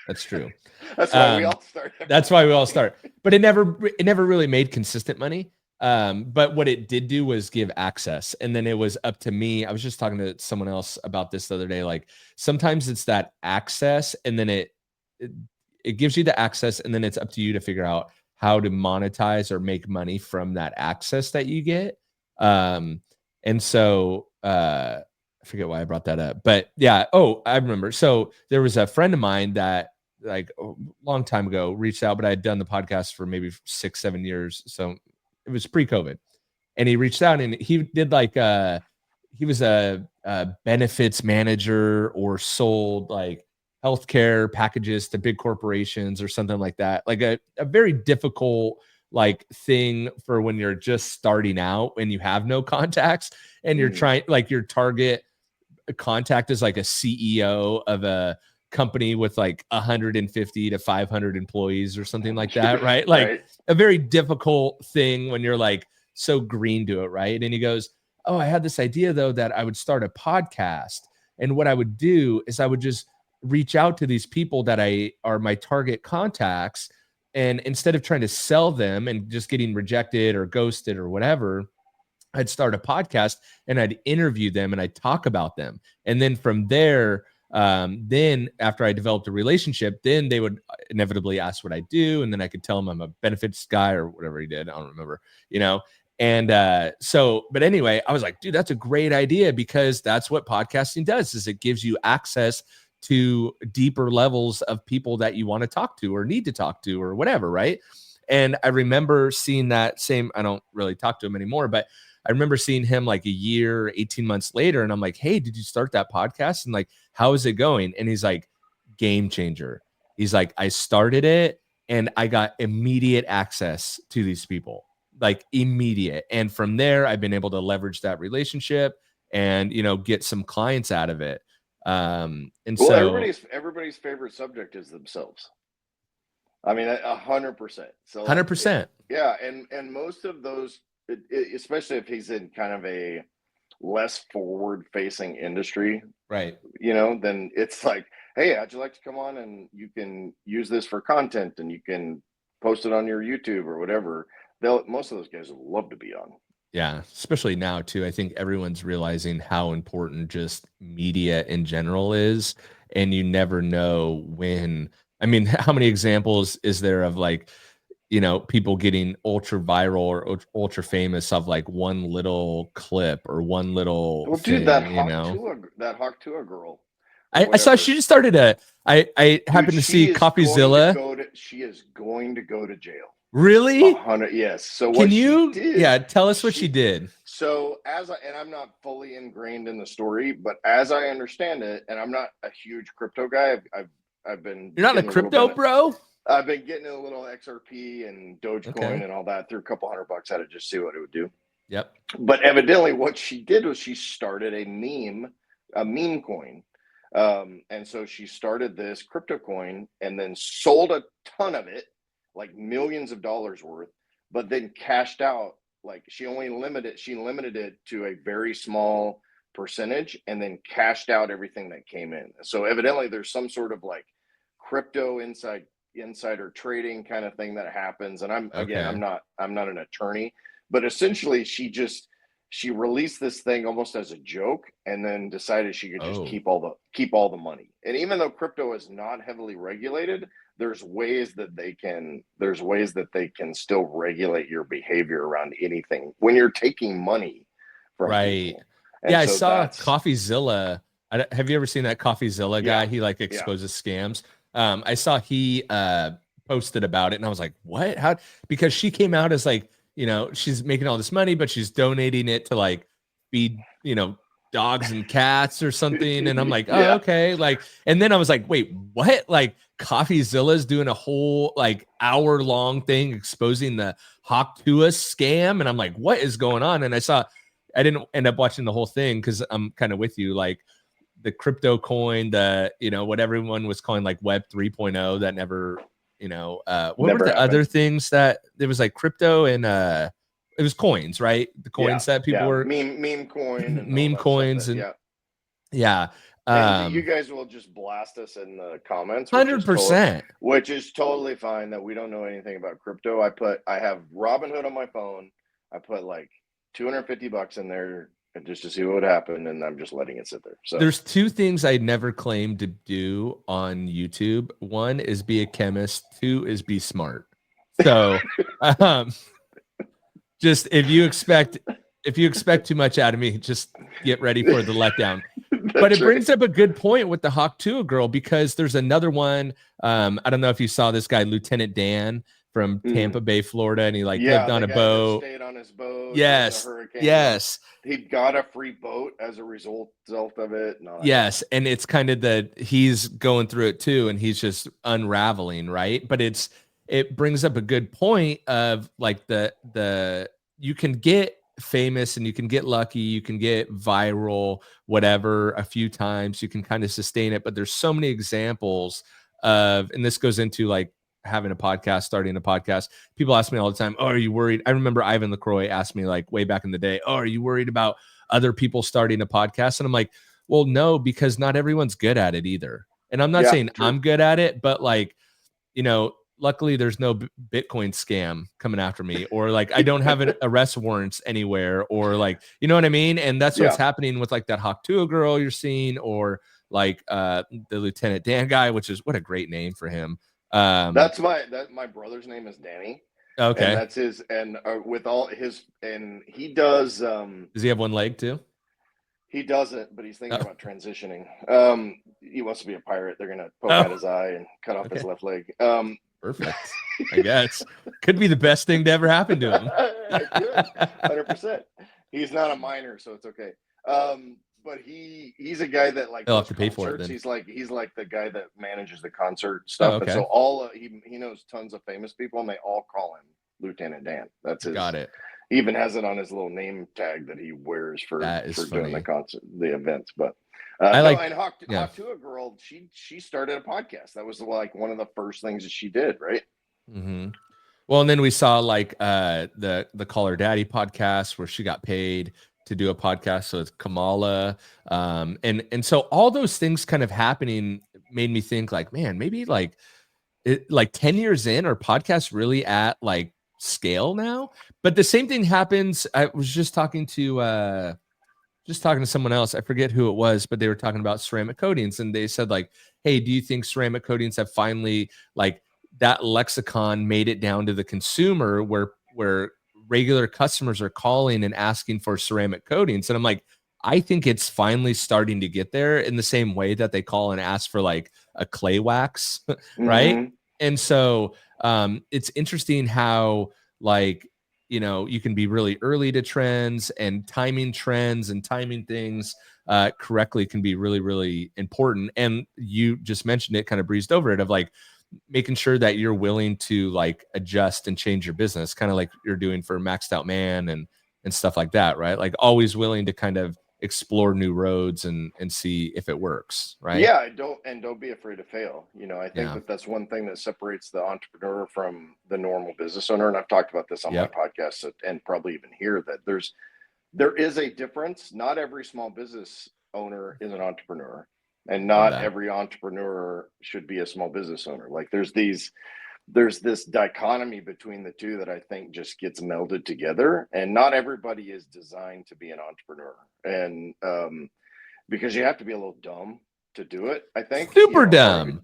that's true. That's why we all start. That's why we all start. But it never really made consistent money. But what it did do was give access. And then it was up to me. I was just talking to someone else about this the other day. Like sometimes it's that access, and then it gives you the access, and then it's up to you to figure out how to monetize or make money from that access that you get. And so I forget why I brought that up, but yeah. Oh, I remember. So there was a friend of mine that like a long time ago reached out, but I had done the podcast for maybe 6-7 years. So it was pre-COVID, and he reached out and he did like, he was a benefits manager or sold like healthcare packages to big corporations or something like that. Like a very difficult like thing for when you're just starting out and you have no contacts and you're trying, like your target contact is like a CEO of a company with like 150 to 500 employees or something like that, right? Like Right. a very difficult thing when you're like so green to it, right? And he goes, "Oh, I had this idea though that I would start a podcast, and what I would do is I would just reach out to these people that are my target contacts, and instead of trying to sell them and just getting rejected or ghosted or whatever, I'd start a podcast and I'd interview them and I'd talk about them. And then from there, then after I developed a relationship, then they would inevitably ask what I do. And then I could tell them I'm a benefits guy or whatever he did. I don't remember, And so, but anyway, I was like, dude, that's a great idea, because that's what podcasting does, is it gives you access to deeper levels of people that you want to talk to or need to talk to or whatever. Right. And I remember seeing that same, I don't really talk to him anymore, but I remember seeing him like a year, 18 months later. And I'm like, "Hey, did you start that podcast? And like, how is it going?" And he's like, "Game changer." He's like, "I started it and I got immediate access to these people, like immediate. And from there, I've been able to leverage that relationship and, get some clients out of it." And Well, so everybody's favorite subject is themselves. I mean, 100%. So like, 100%. yeah. And most of those, especially if he's in kind of a less forward facing industry, right. Then it's like, "Hey, how'd you like to come on and you can use this for content and you can post it on your YouTube or whatever." Most of those guys would love to be on. Yeah, especially now too. I think everyone's realizing how important just media in general is, and you never know when. I mean, how many examples is there of like, people getting ultra viral or ultra famous of like one little clip or one little Well, thing, dude, that Hawk Tua girl or I saw whatever. she just started I happened to see CoffeeZilla. She is going to go to jail. Really? 100, yes. So Can what you, she did? yeah, tell us what she did. So and I'm not fully ingrained in the story, but as I understand it, and I'm not a huge crypto guy. I've been. You're not a crypto bro? I've been getting a little XRP and Dogecoin Okay. and all that. Threw a couple $100 at it just see what it would do. Yep. But evidently, what she did was she started a meme coin. And so she started this crypto coin and then sold a ton of it, like millions of dollars worth, but then cashed out. Like she limited it to a very small percentage and then cashed out everything that came in. So evidently there's some sort of like crypto insider trading kind of thing that happens. And I'm not an attorney, but essentially she released this thing almost as a joke and then decided she could just keep all the money. And even though crypto is not heavily regulated, there's ways that they can still regulate your behavior around anything when you're taking money from people. Yeah, I saw CoffeeZilla. Have you ever seen that CoffeeZilla guy? Yeah. He like exposes scams. I saw he posted about it and I was like, what? How? Because she came out as like, she's making all this money, but she's donating it to like feed, dogs and cats or something. And I'm like, oh, okay. Like, and then I was like, wait, what? Like CoffeeZilla's doing a whole like hour-long thing exposing the Hawk Tua scam. And I'm like, what is going on? And I saw I didn't end up watching the whole thing because I'm kind of with you. Like the crypto coin, the, you know, what everyone was calling like Web 3.0 that never, you know, what Never were the happened. other things that there was like crypto and it was coins, right? The coins that people were meme coin and all meme that stuff coins and yeah. yeah. And you guys will just blast us in the comments, 100%. which is totally fine that we don't know anything about crypto. I have Robinhood on my phone. I put like $250 in there just to see what would happen, and I'm just letting it sit there. So there's two things I never claimed to do on YouTube. One is be a chemist. Two is be smart. So just if you expect too much out of me, just get ready for the letdown. But it brings up a good point with the Hawk Tuah girl, because there's another one. I don't know if you saw this guy, Lieutenant Dan from Tampa Bay, Florida, and he like lived on a boat. Stayed on his boat. Yes. During the hurricane. Yes. He got a free boat as a result of it. Yes. And it's kind of that he's going through it too, and he's just unraveling, right? But it brings up a good point of like the you can get famous and you can get lucky, you can get viral, whatever, a few times, you can kind of sustain it. But there's so many examples of, and this goes into like having a podcast, starting a podcast. People ask me all the time, oh, are you worried? I remember Ivan LaCroix asked me like way back in the day, oh, are you worried about other people starting a podcast? And I'm like, well, no, because not everyone's good at it either. And I'm not saying true. I'm good at it, but like, you know, luckily there's no Bitcoin scam coming after me, or like I don't have an arrest warrants anywhere, or like, you know what I mean? And that's what's happening with like that Hawk Tuah girl you're seeing, or like the Lieutenant Dan guy, which is what a great name for him. That's my brother's name is Danny. Okay. And that's his, and with all his, and he does. Does he have one leg too? He doesn't, but he's thinking about transitioning. He wants to be a pirate. They're gonna poke out his eye and cut off his left leg. Perfect. I guess could be the best thing to ever happen to him. 100%. He's not a minor, so it's okay. But he's a guy that like he'll have to pay for it. Then. He's like the guy that manages the concert stuff. And so all he knows tons of famous people, and they all call him Lieutenant Dan. That's his. Got it. He even has it on his little name tag that he wears for doing the events. But and Hawk Tuah girl, she started a podcast. That was like one of the first things that she did, right? Mm-hmm. Well, and then we saw like the Call Her Daddy podcast where she got paid to do a podcast. So it's Kamala. And so all those things kind of happening made me think like, man, maybe like 10 years in, are podcasts really at like scale now? But the same thing happens. I was just talking to someone else. I forget who it was, but they were talking about ceramic coatings, and they said like, hey, do you think ceramic coatings have finally like that lexicon made it down to the consumer where regular customers are calling and asking for ceramic coatings? And I'm like, I think it's finally starting to get there, in the same way that they call and ask for like a clay wax, right? Mm-hmm. And so it's interesting how like, you know, you can be really early to trends, and timing trends and timing things correctly can be really, really important. And you just mentioned it, kind of breezed over it, of like making sure that you're willing to like adjust and change your business, kind of like you're doing for Maxed Out Man and stuff like that, right? Like always willing to kind of explore new roads and see if it works, right? Yeah, don't be afraid to fail. You know, I think that's one thing that separates the entrepreneur from the normal business owner. And I've talked about this on my podcast and probably even here, that there is a difference. Not every small business owner is an entrepreneur, and not every entrepreneur should be a small business owner. Like there's this dichotomy between the two that I think just gets melded together, and not everybody is designed to be an entrepreneur. And because you have to be a little dumb to do it, I think. Super dumb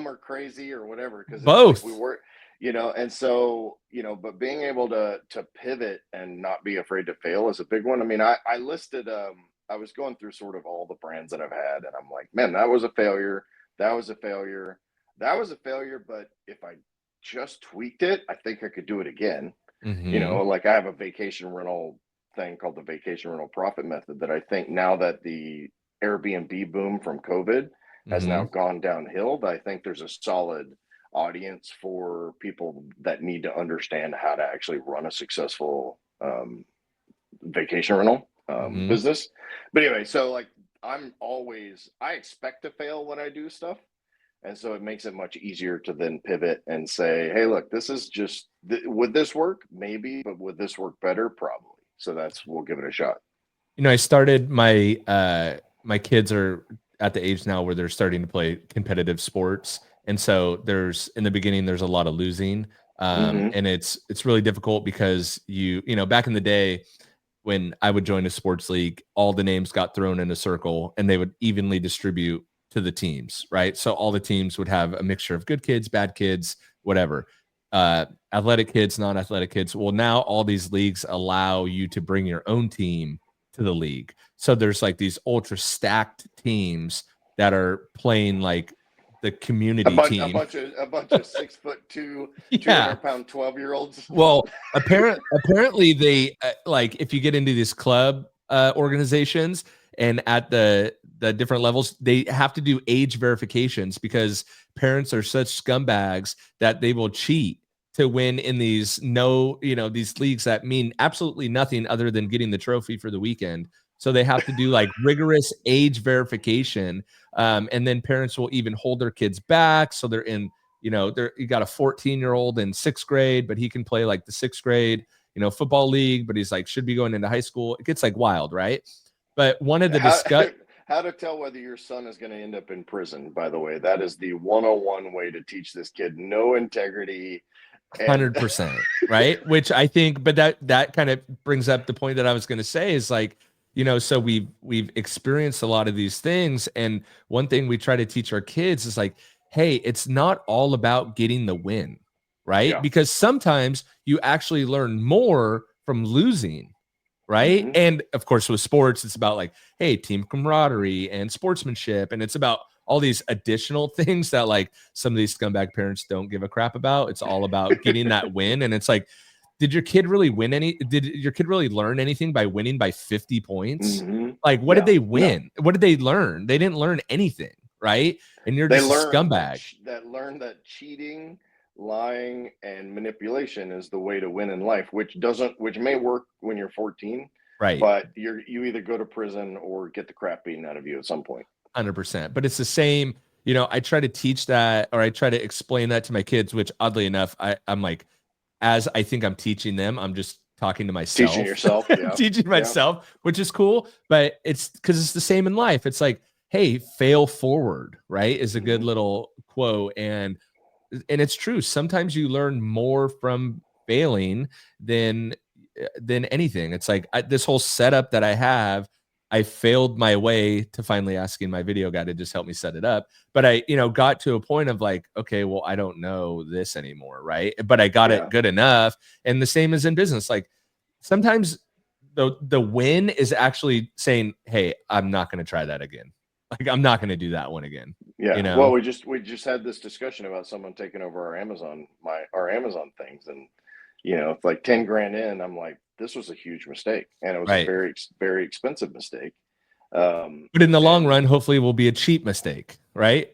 or crazy or whatever, because both. Like we were, you know, and so, you know, but being able to pivot and not be afraid to fail is a big one. I mean, I listed, I was going through sort of all the brands that I've had, and I'm like, man, that was a failure. That was a failure. That was a failure. But if I just tweaked it, I think I could do it again. Mm-hmm. You know, like I have a vacation rental thing called the vacation rental profit method that I think, now that the Airbnb boom from COVID has now gone downhill, that I think there's a solid audience for people that need to understand how to actually run a successful vacation rental. Mhm. business. But anyway, so like I expect to fail when I do stuff. And so it makes it much easier to then pivot and say, hey, look, this is just, would this work? Maybe, but would this work better? Probably. So we'll give it a shot. You know, I started my kids are at the age now where they're starting to play competitive sports. And so in the beginning, there's a lot of losing. Mm-hmm. And it's really difficult because you know, back in the day, when I would join a sports league, all the names got thrown in a circle and they would evenly distribute to the teams, right? So all the teams would have a mixture of good kids, bad kids, whatever. Athletic kids, non-athletic kids. Well, now all these leagues allow you to bring your own team to the league. So there's like these ultra stacked teams that are playing like the A community bunch, a team. bunch of, a bunch of 6'2", Yeah. 200-pound 12-year-olds. Well, apparently they like if you get into these club organizations and at the different levels, they have to do age verifications because parents are such scumbags that they will cheat to win in these these leagues that mean absolutely nothing other than getting the trophy for the weekend. So they have to do like rigorous age verification, and then parents will even hold their kids back so they're in you got a 14-year-old in sixth grade, but he can play like the sixth grade, football league, but he's like, should be going into high school. It gets like wild, right? But one of the how, discuss how to tell whether your son is going to end up in prison, by the way. That is the 101 way to teach this kid no integrity. And 100%, right? Which I think, but that kind of brings up the point that I was going to say is like, so we've experienced a lot of these things, and one thing we try to teach our kids is like, hey, it's not all about getting the win, right? yeah. Because sometimes you actually learn more from losing, right? Mm-hmm. And of course, with sports, it's about like, hey, team camaraderie and sportsmanship, and it's about all these additional things that like some of these scumbag parents don't give a crap about. It's all about getting that win. And it's like, did your kid really learn anything by winning by 50 points? Mm-hmm. Like, what did Yeah. they No. win? What did they learn? They didn't learn anything, right? And you're They just a learned scumbag. that cheating, lying, and manipulation is the way to win in life, which may work when you're 14, Right. but you either go to prison or get the crap beaten out of you at some point. 100%. But it's the same, I try to teach that, or I try to explain that to my kids, which oddly enough, I'm like, as I think I'm teaching them, I'm just talking to Teaching myself, yourself, yeah. teaching Yeah. myself, which is cool. But it's because it's the same in life. It's like, hey, fail forward, right? Is a good Mm-hmm. little quote. And it's true. Sometimes you learn more from failing than anything. It's like this whole setup that I have, I failed my way to finally asking my video guy to just help me set it up. But I, got to a point of like, okay, well, I don't know this anymore, right? But I got Yeah. it good enough. And the same as in business. Like sometimes the win is actually saying, hey, I'm not going to try that again. Like I'm not going to do that one again. Yeah. Well, we just had this discussion about someone taking over our Amazon things, and it's like 10 grand in. I'm like, this was a huge mistake, and it was a Right. very very expensive mistake. But in the long run, hopefully it will be a cheap mistake, right?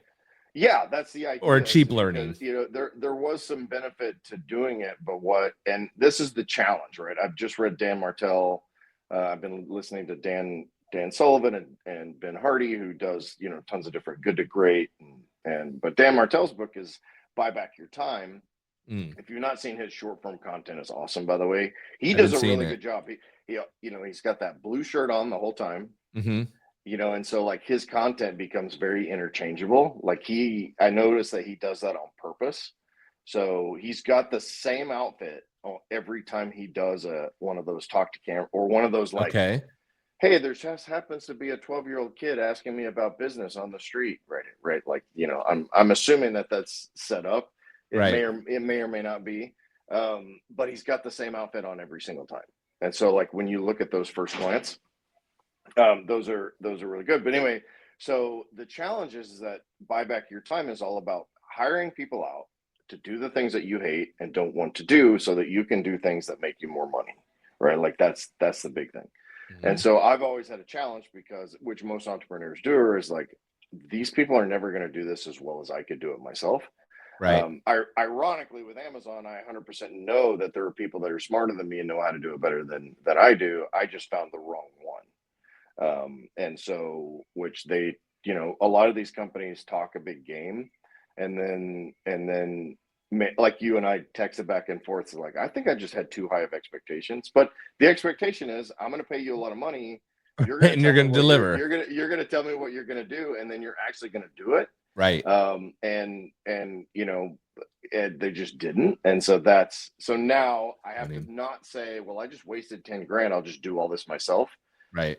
Yeah, that's the Or a idea. cheap Because learning. there was some benefit to doing it, but and this is the challenge, right? I've just read Dan Martell. I've been listening to Dan Sullivan and Ben Hardy, who does tons of different Good to Great, but Dan Martell's book is Buy Back Your Time. If you've not seen his short form content, it's awesome. By the way, he does a really good job. He's got that blue shirt on the whole time. Mm-hmm. And so like his content becomes very interchangeable. Like I noticed that he does that on purpose. So he's got the same outfit every time he does one of those talk to camera, or one of those like, Okay. hey, there just happens to be a 12-year-old kid asking me about business on the street, right? Like, I'm assuming that that's set up. It Right. may or may not be, but he's got the same outfit on every single time. And so like when you look at those first glance, those are really good. But anyway, so the challenge is that Buy Back Your Time is all about hiring people out to do the things that you hate and don't want to do, so that you can do things that make you more money, right? Like that's the big thing. Mm-hmm. And so I've always had a challenge, because which most entrepreneurs do, is like, these people are never going to do this as well as I could do it myself. Right. Ironically, with Amazon, I 100% know that there are people that are smarter than me and know how to do it better than that I do. I just found the wrong one. And so, which they, a lot of these companies talk a big game, and then like you and I texted back and forth. So like, I think I just had too high of expectations, but the expectation is I'm going to pay you a lot of money. You're going to And you're tell me going to what deliver. you're going to tell me what you're going to do, and then you're actually going to do it. Right. And they just didn't. And so now I have to not say, well, I just wasted 10 grand. I'll just do all this myself. Right.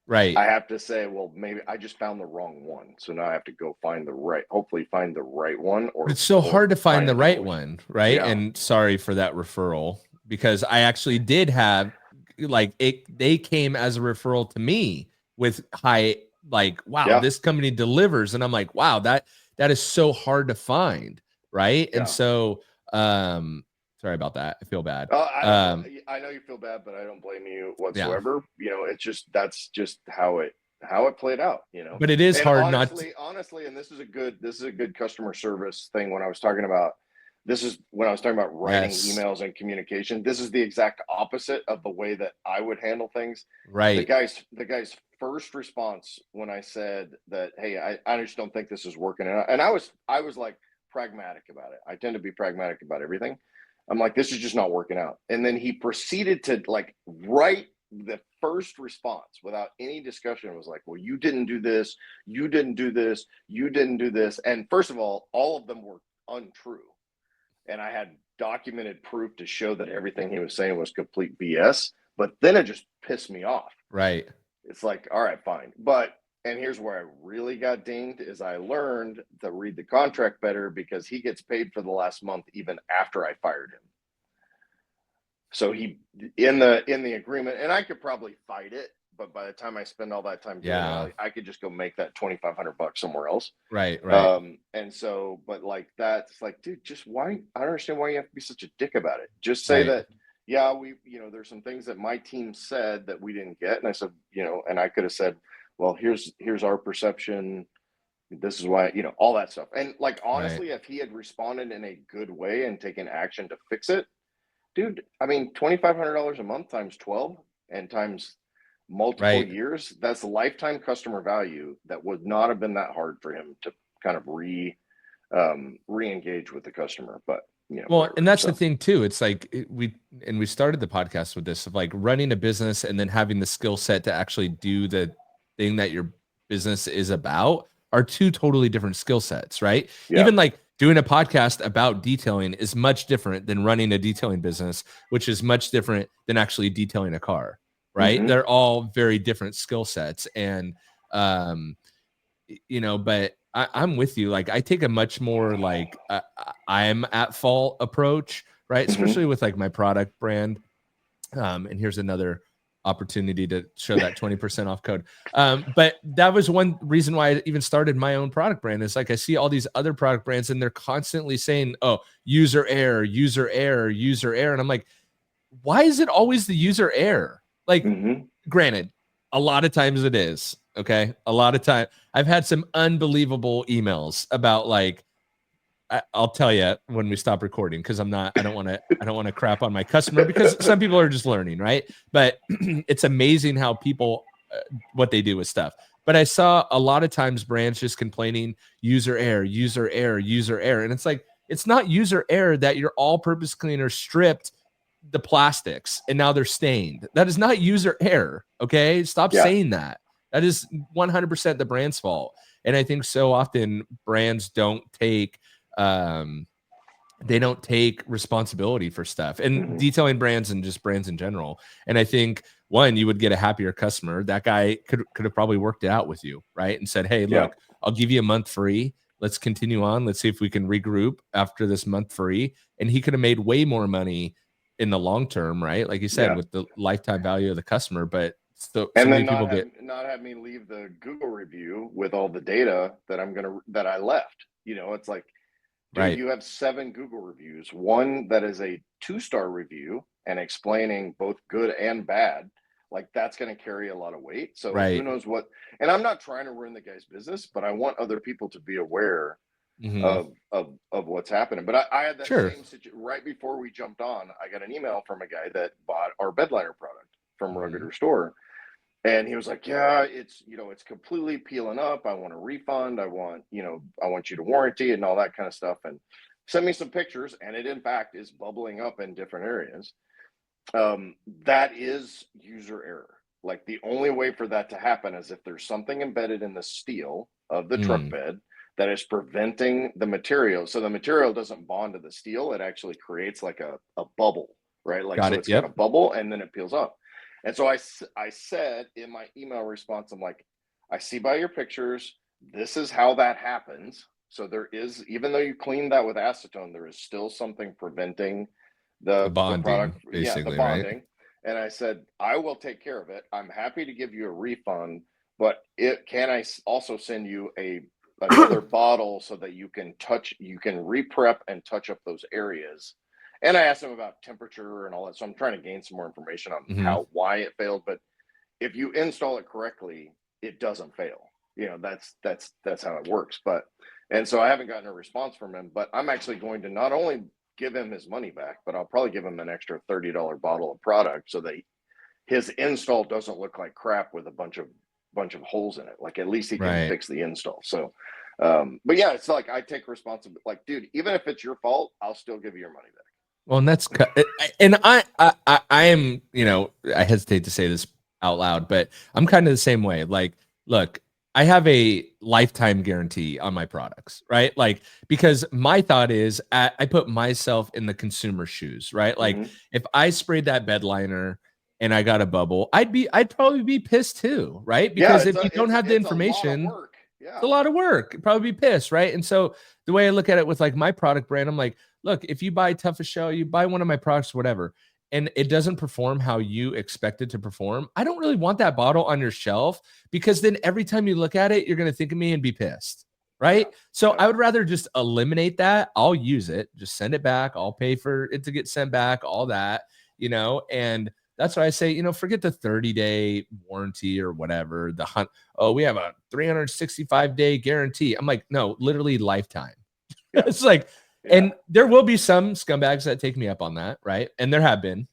Right. I have to say, well, maybe I just found the wrong one. So now I have to go hopefully find the right one. Or it's so hard to find the right way. one. Right. Yeah. And sorry for that referral, because I actually did have they came as a referral to me with high, like, wow, this company delivers. And I'm like, wow, that is so hard to find. Right. Yeah. And so, sorry about that. I feel bad. I know you feel bad, but I don't blame you whatsoever. Yeah. It's just, that's just how it played out, But it is and hard honestly, and this is a good customer service thing. When I was talking about writing emails and communication, this is the exact opposite of the way that I would handle things. Right. The guy's first response when I said that, hey, I just don't think this is working. And I was like pragmatic about it. I tend to be pragmatic about everything. I'm like, this is just not working out. And then he proceeded to like write the first response without any discussion. Was like, well, you didn't do this. You didn't do this. You didn't do this. And first of all of them were untrue. And I had documented proof to show that everything he was saying was complete BS. But then it just pissed me off. Right. It's like, all right, fine. And here's where I really got dinged is I learned to read the contract better, because he gets paid for the last month even after I fired him. So he in the agreement, and I could probably fight it, but by the time I spend all that time doing it, I could just go make that $2,500 somewhere else. Right. And so, but like that's like, dude, just why? I don't understand why you have to be such a dick about it. Just say that, yeah, there's some things that my team said that we didn't get, and I said, and I could have said, well, here's our perception. This is why, all that stuff. And like, honestly, if he had responded in a good way and taken action to fix it, dude, I mean, $2,500 a month times 12 and times multiple years, that's lifetime customer value that would not have been that hard for him to kind of re-engage with the customer. But well, whatever. And that's the thing too. It's like we started the podcast with this of like running a business and then having the skill set to actually do the thing that your business is about are two totally different skill sets, right? Yeah. Even like doing a podcast about detailing is much different than running a detailing business, which is much different than actually detailing a car, right? Mm-hmm. They're all very different skill sets. And, but I'm with you. Like I take a much more like I'm at fault approach, right? Mm-hmm. Especially with like my product brand. And here's another opportunity to show that 20% off code. But that was one reason why I even started my own product brand. Is like I see all these other product brands and they're constantly saying, oh, user error, user error, user error. And I'm like, why is it always the user error? Like, mm-hmm. Granted, a lot of times it is. Okay. A lot of time I've had some unbelievable emails about like, I'll tell you when we stop recording, because I don't want to crap on my customer, because some people are just learning, right? But it's amazing how people, what they do with stuff. But I saw a lot of times brands just complaining, user error, user error, user error. And it's like, it's not user error that your all-purpose cleaner stripped the plastics and now they're stained. That is not user error, okay? Stop saying that. That is 100% the brand's fault. And I think so often brands don't take responsibility for stuff, and mm-hmm. detailing brands and just brands in general. And I think one, you would get a happier customer. That guy could have probably worked it out with you, right? And said, hey, look, I'll give you a month free. Let's continue on. Let's see if we can regroup after this month free. And he could have made way more money in the long term, right? Like you said, with the lifetime value of the customer. But so many people not have me leave the Google review with all the data that I left. It's like, dude, you have 7 Google reviews, one that is a 2-star review and explaining both good and bad. Like that's going to carry a lot of weight. So who knows what, and I'm not trying to ruin the guy's business, but I want other people to be aware mm-hmm. of what's happening. But I had that Sure. same situation right before we jumped on. I got an email from a guy that bought our bedliner product from Rugged Restore. And he was like, yeah, it's, it's completely peeling up. I want a refund. I want you to warranty it and all that kind of stuff. And send me some pictures. And it, in fact, is bubbling up in different areas. That is user error. Like, the only way for that to happen is if there's something embedded in the steel of the truck bed that is preventing the material. So the material doesn't bond to the steel. It actually creates like a bubble, right? Like, Got so it. it's Yep. got a bubble and then it peels up. And so I said in my email response, I'm like, I see by your pictures, this is how that happens. So there is, even though you clean that with acetone, there is still something preventing the bonding, product, basically, the bonding. right? And I said, I will take care of it. I'm happy to give you a refund, but can I also send you another bottle so that you can re-prep and touch up those areas. And I asked him about temperature and all that. So I'm trying to gain some more information on why it failed. But if you install it correctly, it doesn't fail. That's how it works. And so I haven't gotten a response from him, but I'm actually going to not only give him his money back, but I'll probably give him an extra $30 bottle of product so that his install doesn't look like crap with a bunch of holes in it. Like, at least he can fix the install. So, but yeah, it's like, I take responsibility. Like, dude, even if it's your fault, I'll still give you your money back. Well, and that's, and I am, I hesitate to say this out loud, but I'm kind of the same way. Like, look, I have a lifetime guarantee on my products, right? Like, because my thought is I put myself in the consumer shoes, right? Like, if I sprayed that bed liner and I got a bubble, I'd probably be pissed too, right? Because if you don't have the information, it's a lot of work. You'd probably be pissed, right? And so the way I look at it with like my product brand, I'm like, look, if you buy Toughest Shell, you buy one of my products, whatever, and it doesn't perform how you expect it to perform, I don't really want that bottle on your shelf, because then every time you look at it, you're going to think of me and be pissed, right? So I would rather just eliminate that. I'll use it, just send it back. I'll pay for it to get sent back, all that, and that's why I say, forget the 30-day warranty or whatever. We have a 365-day guarantee. I'm like, no, literally lifetime. It's like, and there will be some scumbags that take me up on that, right? And there have been,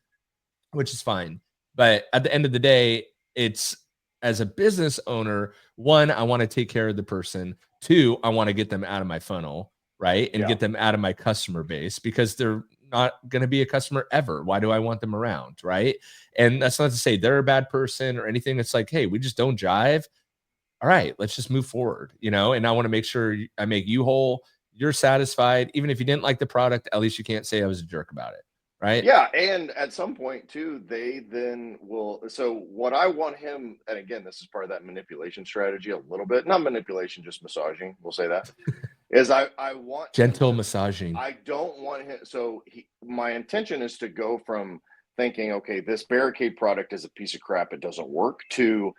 which is fine. But at the end of the day, it's, as a business owner, one, I want to take care of the person. Two, I want to get them out of my funnel, right? And get them out of my customer base, because they're not going to be a customer ever. Why do I want them around, right? And that's not to say they're a bad person or anything. It's like, hey, we just don't jive. All right, let's just move forward, and I want to make sure I make you whole. You're satisfied. Even if you didn't like the product, at least you can't say I was a jerk about it, right? Yeah, and at some point too, they then will. So what I want him, and again, this is part of that manipulation strategy, a little bit, not manipulation, just massaging. We'll say that is I want gentle massaging. I don't want him. So my intention is to go from thinking, okay, this Barricade product is a piece of crap, it doesn't work, to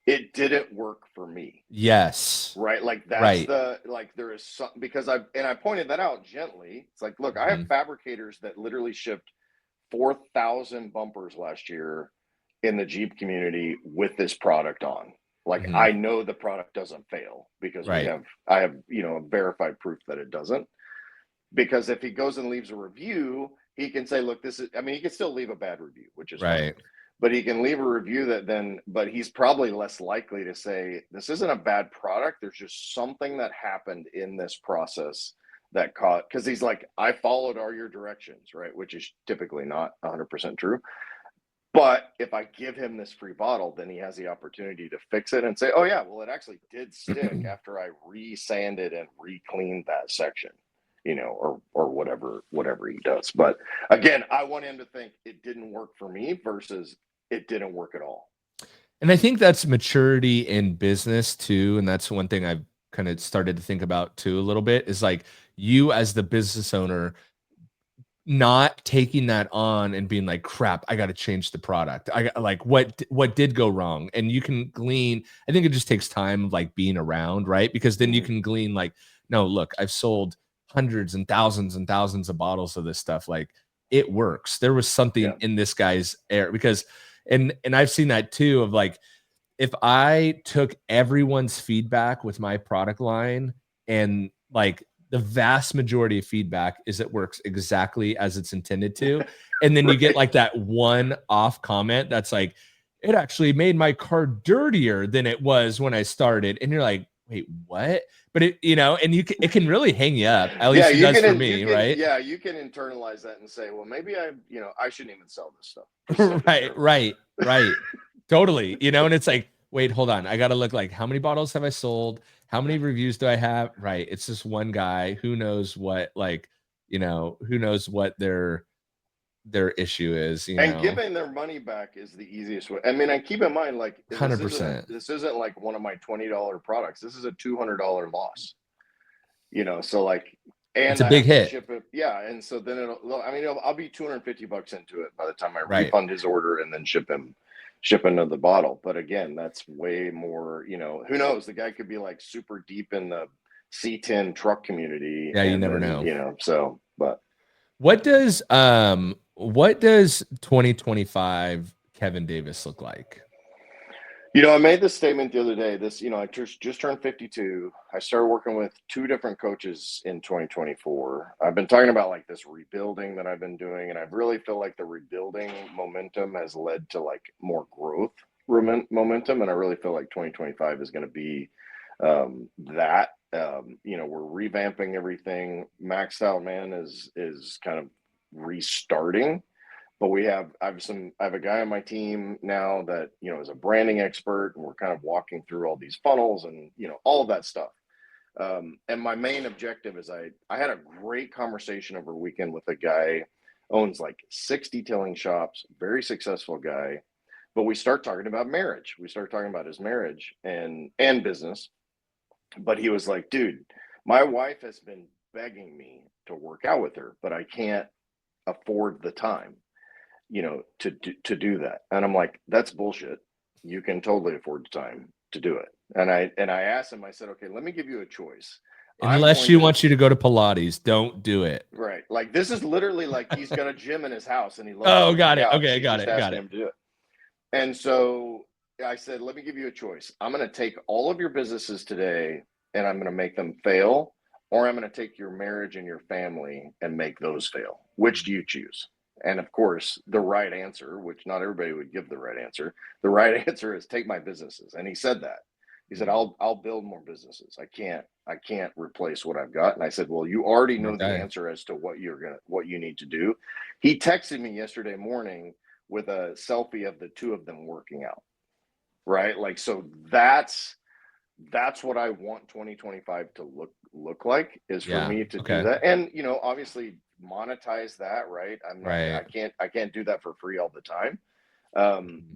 it didn't work for me. Yes. Right. Like, that's there is some, because I pointed that out gently. It's like, look, I have fabricators that literally shipped 4,000 bumpers last year in the Jeep community with this product on. Like, I know the product doesn't fail because I have, verified proof that it doesn't. Because if he goes and leaves a review, he can say, look, he can still leave a bad review, which is fine. But he can leave a review but he's probably less likely to say, this isn't a bad product. There's just something that happened in this process that because he's like, I followed all your directions, right? Which is typically not 100% true. But if I give him this free bottle, then he has the opportunity to fix it and say, oh yeah, well, it actually did stick after I re-sanded and re-cleaned that section, or whatever he does. But again, I want him to think it didn't work for me versus it didn't work at all. And I think that's maturity in business too. And that's one thing I've kind of started to think about too a little bit, is like, you as the business owner not taking that on and being like, crap, I got to change the product. I got, like, what did go wrong? And you can glean, I think it just takes time, like, being around, right? Because then you can glean, like, no, look, I've sold hundreds and thousands of bottles of this stuff. Like, it works. There was something in this guy's air, because, and I've seen that too, of like, if I took everyone's feedback with my product line and like the vast majority of feedback is it works exactly as it's intended to. And then you get like that one off comment that's like, it actually made my car dirtier than it was when I started. And you're like, wait, what? But it, and it can really hang you up. At least it does for me, right? Yeah, you can internalize that and say, well, maybe I shouldn't even sell this stuff. Right. Totally. And it's like, wait, hold on. I got to look like, how many bottles have I sold? How many reviews do I have? Right. It's just one guy who knows what, who knows what their issue is, and giving their money back is the easiest way. I mean, and keep in mind, like 100%. This isn't like one of my $20 products. This is a $200 loss. So like, and it's a big hit. Ship it, yeah, and so then I'll be $250 into it by the time I refund his order and then ship another bottle. But again, that's way more. Who knows? The guy could be like super deep in the C10 truck community. Yeah, you never know. So, but what does 2025 Kevin Davis look like? I made this statement the other day. I just turned 52. I started working with 2 different coaches in 2024. I've been talking about like this rebuilding that I've been doing, and I really feel like the rebuilding momentum has led to like more growth momentum, and I really feel like 2025 is going to be that. We're revamping everything. Maxed Out Man is kind of restarting. But I have a guy on my team now that, is a branding expert, and we're kind of walking through all these funnels and, all of that stuff. And my main objective is I had a great conversation over the weekend with a guy, owns like 6 detailing shops, very successful guy. But we start talking about marriage. We start talking about his marriage and business. But he was like, dude, my wife has been begging me to work out with her, but I can't afford the time, to do that. And I'm like, that's bullshit. You can totally afford the time to do it. And I asked him, I said, okay, let me give you a choice. Unless she wants you to go to Pilates, don't do it. Right. Like, this is literally like, he's got a gym in his house and he loves Oh, got it. Okay, got it. Him to do it. And so I said, let me give you a choice. I'm going to take all of your businesses today and I'm going to make them fail, or I'm going to take your marriage and your family and make those fail. Which do you choose? And of course, the right answer, which not everybody would give the right answer, the right answer is take my businesses. And he said that. He said, I'll build more businesses. I can't replace what I've got. And I said, well, you already know the answer as to what you need to do. He texted me yesterday morning with a selfie of the 2 of them working out. Right. Like, so that's what I want 2025 to look like, is for me to do that. And, obviously monetize that. Right. I can't do that for free all the time.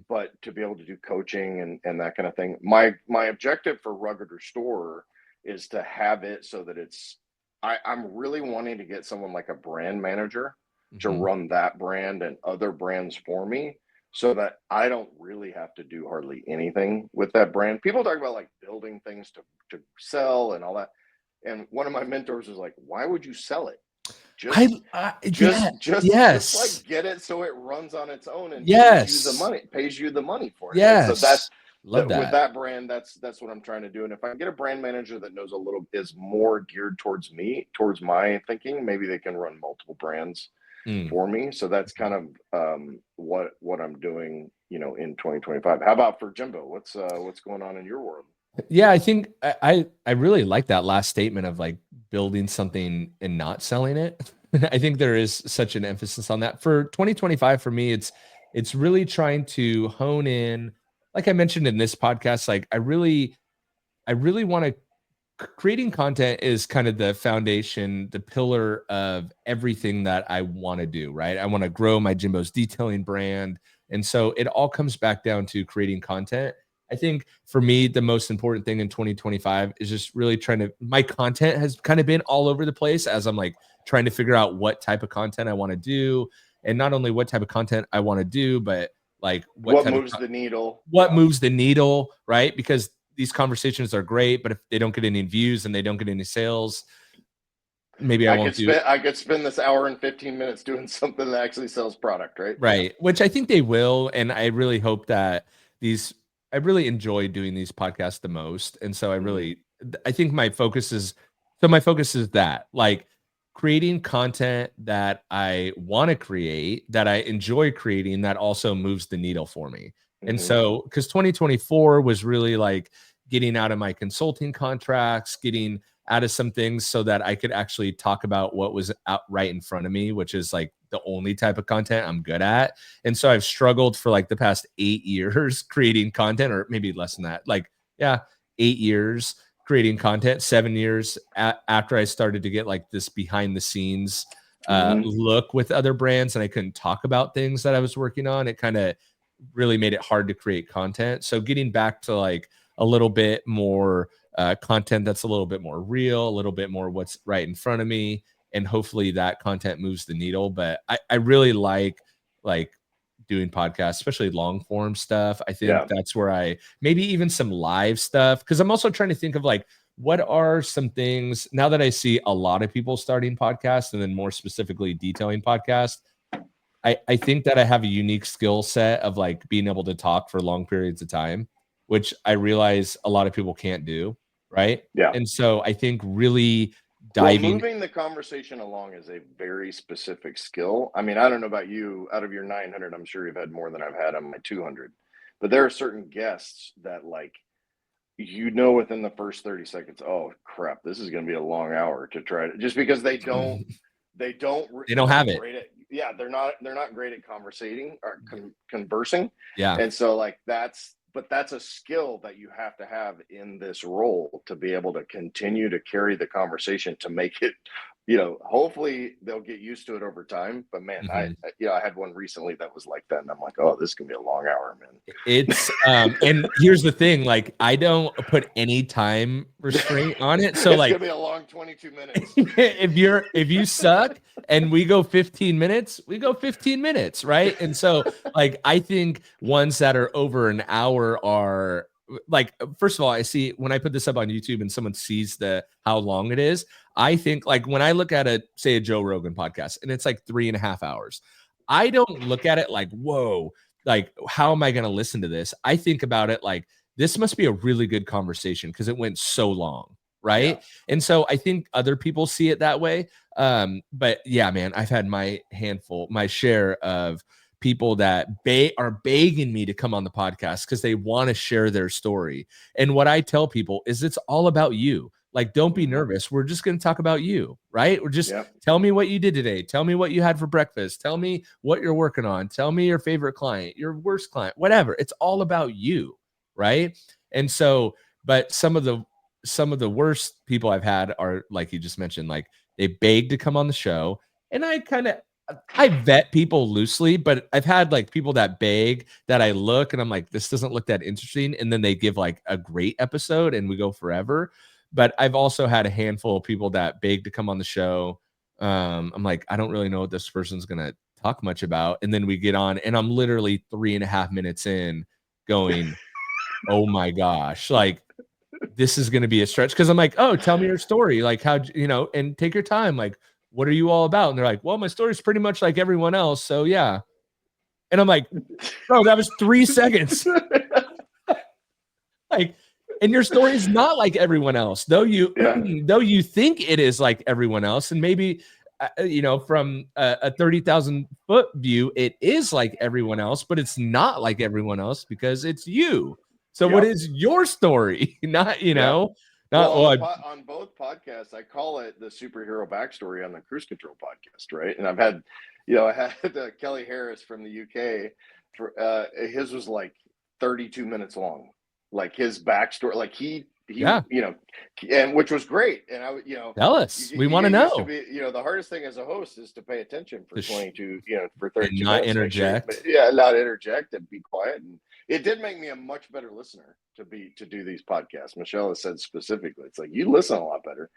But to be able to do coaching and that kind of thing, my objective for Rugged Restore is to have it so that I'm really wanting to get someone like a brand manager to run that brand and other brands for me, so that I don't really have to do hardly anything with that brand. People talk about like building things to sell and all that. And one of my mentors was like, why would you sell it? Just like get it so it runs on its own and pays you the money for it. Yes. So that's Love that. With that brand, that's what I'm trying to do. And if I get a brand manager that is more geared towards my thinking, maybe they can run multiple brands for me. So that's kind of what I'm doing, in 2025. How about for JIMBO? What's going on in your world? Yeah, I think I really like that last statement of like building something and not selling it. I think there is such an emphasis on that. For 2025, for me, it's really trying to hone in, like I mentioned in this podcast, like I really want to, creating content is kind of the foundation, the pillar of everything that I want to do, right? I want to grow my JIMBO's detailing brand. And so it all comes back down to creating content. I think for me, the most important thing in 2025 is just really my content has kind of been all over the place as I'm like trying to figure out what type of content I want to do. And not only what type of content I want to do, but like what moves the needle. What moves the needle, right? Because these conversations are great, but if they don't get any views and they don't get any sales, maybe I won't do it. I could spend this hour and 15 minutes doing something that actually sells product, right? Right. Which I think they will. And I really hope that I really enjoy doing these podcasts the most. And so I think my focus is So my focus is that, like, creating content that I want to create, that I enjoy creating, that also moves the needle for me. And so, because 2024 was really like getting out of my consulting contracts, getting out of some things so that I could actually talk about what was out right in front of me, which is like the only type of content I'm good at. And so I've struggled for like the past 8 years creating content, or maybe less than that. Like, yeah, 8 years creating content, 7 years after I started to get like this behind the scenes look with other brands, and I couldn't talk about things that I was working on. It kind of really made it hard to create content. So getting back to like a little bit more content that's a little bit more real, a little bit more what's right in front of me, and hopefully that content moves the needle. But I really like doing podcasts, especially long form stuff. I think that's where I maybe even some live stuff, because I'm also trying to think of like, what are some things now that I see a lot of people starting podcasts, and then more specifically detailing podcasts. I think that I have a unique skill set of like being able to talk for long periods of time, which I realize a lot of people can't do. Right. Yeah. And so I think really moving the conversation along is a very specific skill. I mean, I don't know about you. Out of your 900, I'm sure you've had more than I've had on my 200. But there are certain guests that, like, within the first 30 seconds, oh crap, this is going to be a long hour to try to, just because they don't have it. Yeah, they're not great at conversating or conversing. Yeah. And so like that's a skill that you have to have in this role to be able to continue to carry the conversation, to make it, hopefully they'll get used to it over time. But man, I had one recently that was like that, and I'm like, oh, this is gonna be a long hour, man. It's and here's the thing, like, I don't put any time restraint on it. So it's like, gonna be a long 22 minutes. if you suck and we go 15 minutes, we go 15 minutes, right? And so like, I think ones that are over an hour are like, first of all, I see when I put this up on YouTube and someone sees how long it is, I think like when I look at say a Joe Rogan podcast and it's like 3.5 hours, I don't look at it like, whoa, like, how am I going to listen to this? I think about it like, this must be a really good conversation because it went so long. Right. Yeah. And so I think other people see it that way. But yeah, man, I've had my share of people that are begging me to come on the podcast because they want to share their story. And what I tell people is it's all about you. Like, don't be nervous. We're just going to talk about you, right? Or just tell me what you did today. Tell me what you had for breakfast. Tell me what you're working on. Tell me your favorite client, your worst client, whatever. It's all about you, right? And so, but some of the worst people I've had are, like you just mentioned, like they beg to come on the show. And I vet people loosely, but I've had like people that beg that I look and I'm like, this doesn't look that interesting. And then they give like a great episode and we go forever. But I've also had a handful of people that beg to come on the show. I'm like, I don't really know what this person's going to talk much about. And then we get on and I'm literally 3.5 minutes in going, oh my gosh, like this is going to be a stretch. Cause I'm like, oh, tell me your story. Like how, and take your time. Like, what are you all about? And they're like, well, my story's pretty much like everyone else. So yeah. And I'm like, bro, that was 3 seconds. Like, and your story is not like everyone else, though you think it is like everyone else. And maybe, from a 30,000 foot view, it is like everyone else, but it's not like everyone else because it's you. So what is your story? Not, on both podcasts, I call it the superhero backstory on the Cruise Control podcast, right? And I've had, I had Kelly Harris from the UK. His was like 32 minutes long, like his backstory, like he and which was great. And I, tell us, we want to know. The hardest thing as a host is to pay attention for 22, for 32 and not minutes, interject. Not interject and be quiet. And it did make me a much better listener to do these podcasts. Michelle has said specifically, it's like you listen a lot better.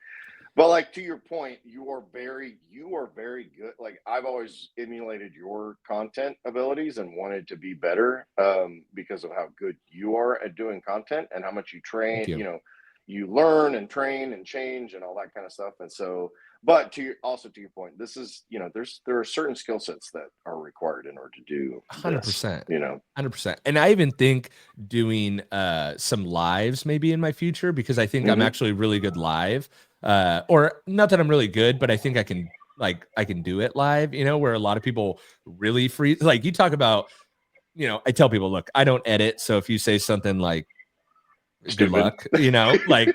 But like, to your point, you are very good. Like, I've always emulated your content abilities and wanted to be better because of how good you are at doing content and how much you train, you learn and train and change and all that kind of stuff. And so, but to your point, this is, there are certain skill sets that are required in order to do 100%, 100%. And I even think doing some lives maybe in my future, because I think I'm actually really good live. or not that I'm really good, but I think I can do it live, where a lot of people really freeze. Like you talk about, I tell people, look, I don't edit. So if you say something like, good luck, like,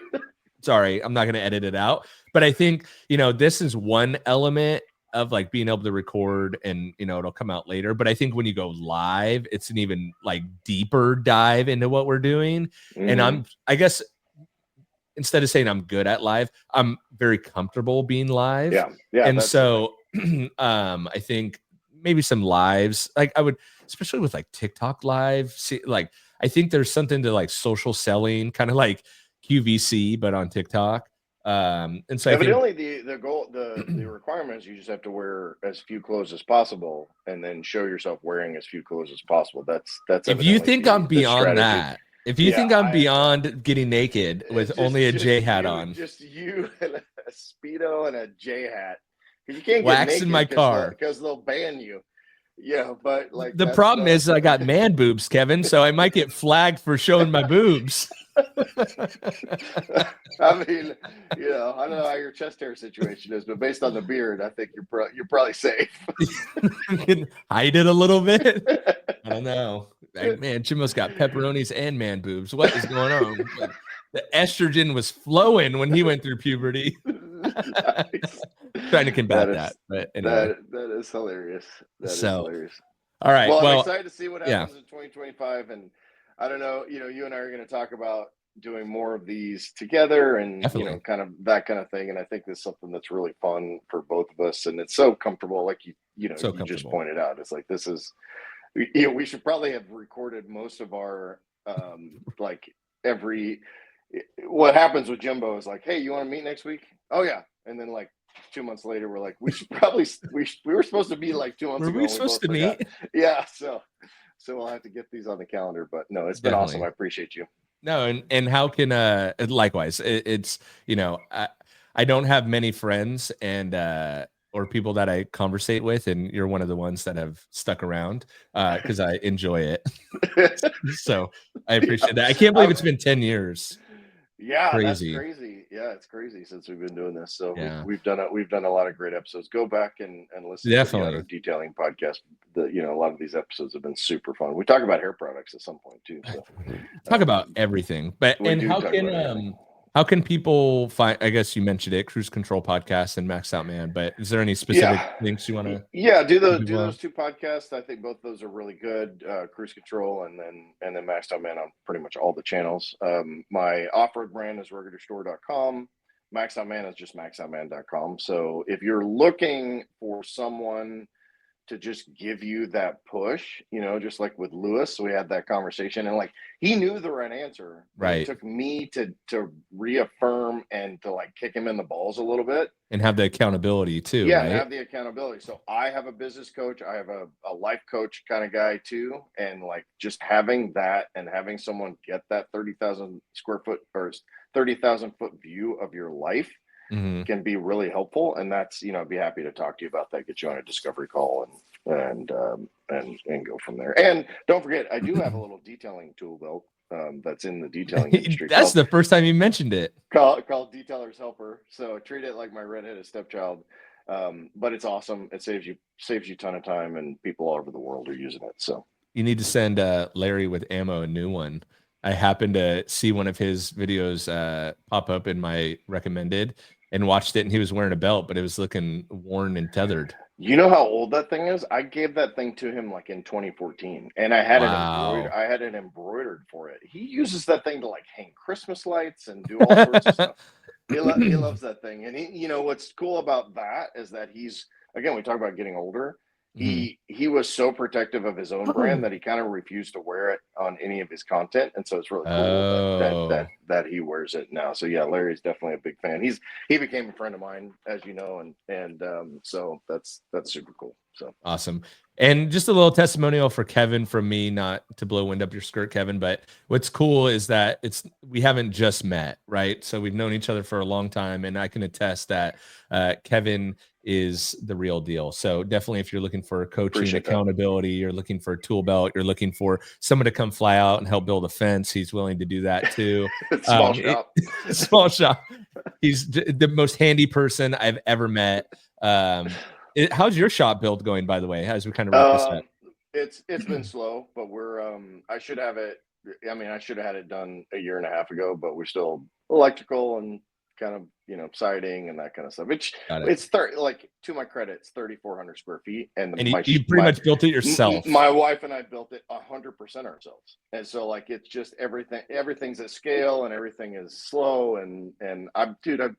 sorry, I'm not going to edit it out. But I think, this is one element of like being able to record and, it'll come out later. But I think when you go live, it's an even like deeper dive into what we're doing. And I guess instead of saying I'm good at live, I'm very comfortable being live. Yeah. And so I think maybe some lives, like I would, especially with like TikTok live, see, like, I think there's something to like social selling, kind of like QVC, but on TikTok. And so evidently the goal, the requirement is you just have to wear as few clothes as possible and then show yourself wearing as few clothes as possible. That's if you think I'm beyond that, if you think I'm beyond getting naked with only a J hat on, just you and a Speedo and a J hat, you can't wax get naked in my car because they'll ban you. Yeah, but like the problem is I got man boobs, Kevin, so I might get flagged for showing my boobs. I mean, I don't know how your chest hair situation is, but based on the beard, I think you're probably safe. You can hide it a little bit. I don't know. Man, Jimbo's got pepperonis and man boobs. What is going on? Like, the estrogen was flowing when he went through puberty. Nice. Trying to combat that. But anyway. That is hilarious. That is hilarious. All right. Well, I'm excited to see what happens in 2025. And I don't know, you and I are going to talk about doing more of these together and, kind of that kind of thing. And I think this is something that's really fun for both of us. And it's so comfortable. Like, you just pointed out, it's like, this is, we should probably have recorded most of our, like what happens with Jimbo is like, hey, you want to meet next week? Oh yeah. And then like 2 months later, we're like, we should probably, we were supposed to be like 2 months ago. Were we supposed to meet? Yeah. So we'll have to get these on the calendar, but no, it's been awesome. I appreciate you. No. And how can, likewise, it's, I don't have many friends and, or people that I conversate with, and you're one of the ones that have stuck around because I enjoy it. So I appreciate that. I can't believe it's been 10 years. Yeah, crazy. That's crazy. Yeah, it's crazy since we've been doing this. So we've done a lot of great episodes. Go back and listen to the other detailing podcast. A lot of these episodes have been super fun. We talk about hair products at some point too. So talk about everything. But and how can people find? I guess you mentioned it, Cruise Control Podcast and Maxed Out Man. But is there any specific links you want to? Yeah, do those two podcasts. I think both those are really good. Cruise Control and then Maxed Out Man on pretty much all the channels. My off-road brand is ruggederstore.com. Maxed Out Man is just maxedoutman.com. So if you're looking for someone to just give you that push, just like with Lewis, we had that conversation and like he knew the right answer. Right. It took me to reaffirm and to like kick him in the balls a little bit and have the accountability too. Yeah, right? And have the accountability. So I have a business coach, I have a life coach kind of guy too, and like just having that and having someone get that 30,000 square foot or 30,000 foot view of your life. Can be really helpful, and that's I'd be happy to talk to you about that. Get you on a discovery call and go from there. And don't forget, I do have a little detailing tool belt that's in the detailing industry. That's the first time you mentioned it. Called Detailer's Helper. So treat it like my redheaded stepchild, but it's awesome. It saves you a ton of time, and people all over the world are using it. So you need to send Larry with Ammo a new one. I happened to see one of his videos pop up in my recommended and watched it, and he was wearing a belt, but it was looking worn and tethered. You know how old that thing is? I gave that thing to him like in 2014, and I had it embroidered for it. He uses that thing to like hang Christmas lights and do all sorts of stuff. He loves that thing. And he, what's cool about that is that again, we talk about getting older. He was so protective of his own brand that he kind of refused to wear it on any of his content, and so it's really cool that he wears it now. So yeah, Larry's definitely a big fan. He became a friend of mine, as you know, and so that's super cool. So awesome. And just a little testimonial for Kevin from me, not to blow wind up your skirt, Kevin, but what's cool is that we haven't just met, right? So we've known each other for a long time, and I can attest that Kevin is the real deal. So definitely, if you're looking for coaching, accountability, you're looking for a tool belt, you're looking for someone to come fly out and help build a fence, he's willing to do that too. Small shop. Small shop. He's the most handy person I've ever met. How's your shop build going, by the way, as we kind of wrap this up? It's been slow, but we're I should have it. I mean, I should have had it done a year and a half ago, but we're still electrical and kind of, siding and that kind of stuff. Which Got it. it's 30, like, to my credit, it's 3,400 square feet, and And you pretty much built it yourself. My wife and I built it 100% ourselves, and so, like, it's just everything's at scale and everything is slow, and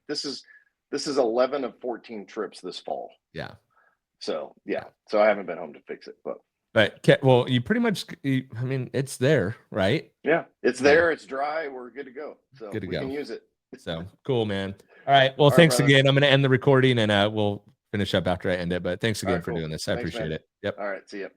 this is 11 of 14 trips this fall. Yeah. So so I haven't been home to fix it, but well, you pretty much, I mean, it's there, right? yeah, it's there. It's dry. We're good to go. So Good to we go. can use it. So cool, man. All right. Well, thanks again. I'm going to end the recording and we'll finish up after I end it. But thanks again for doing this. I appreciate it. Yep. All right. See ya.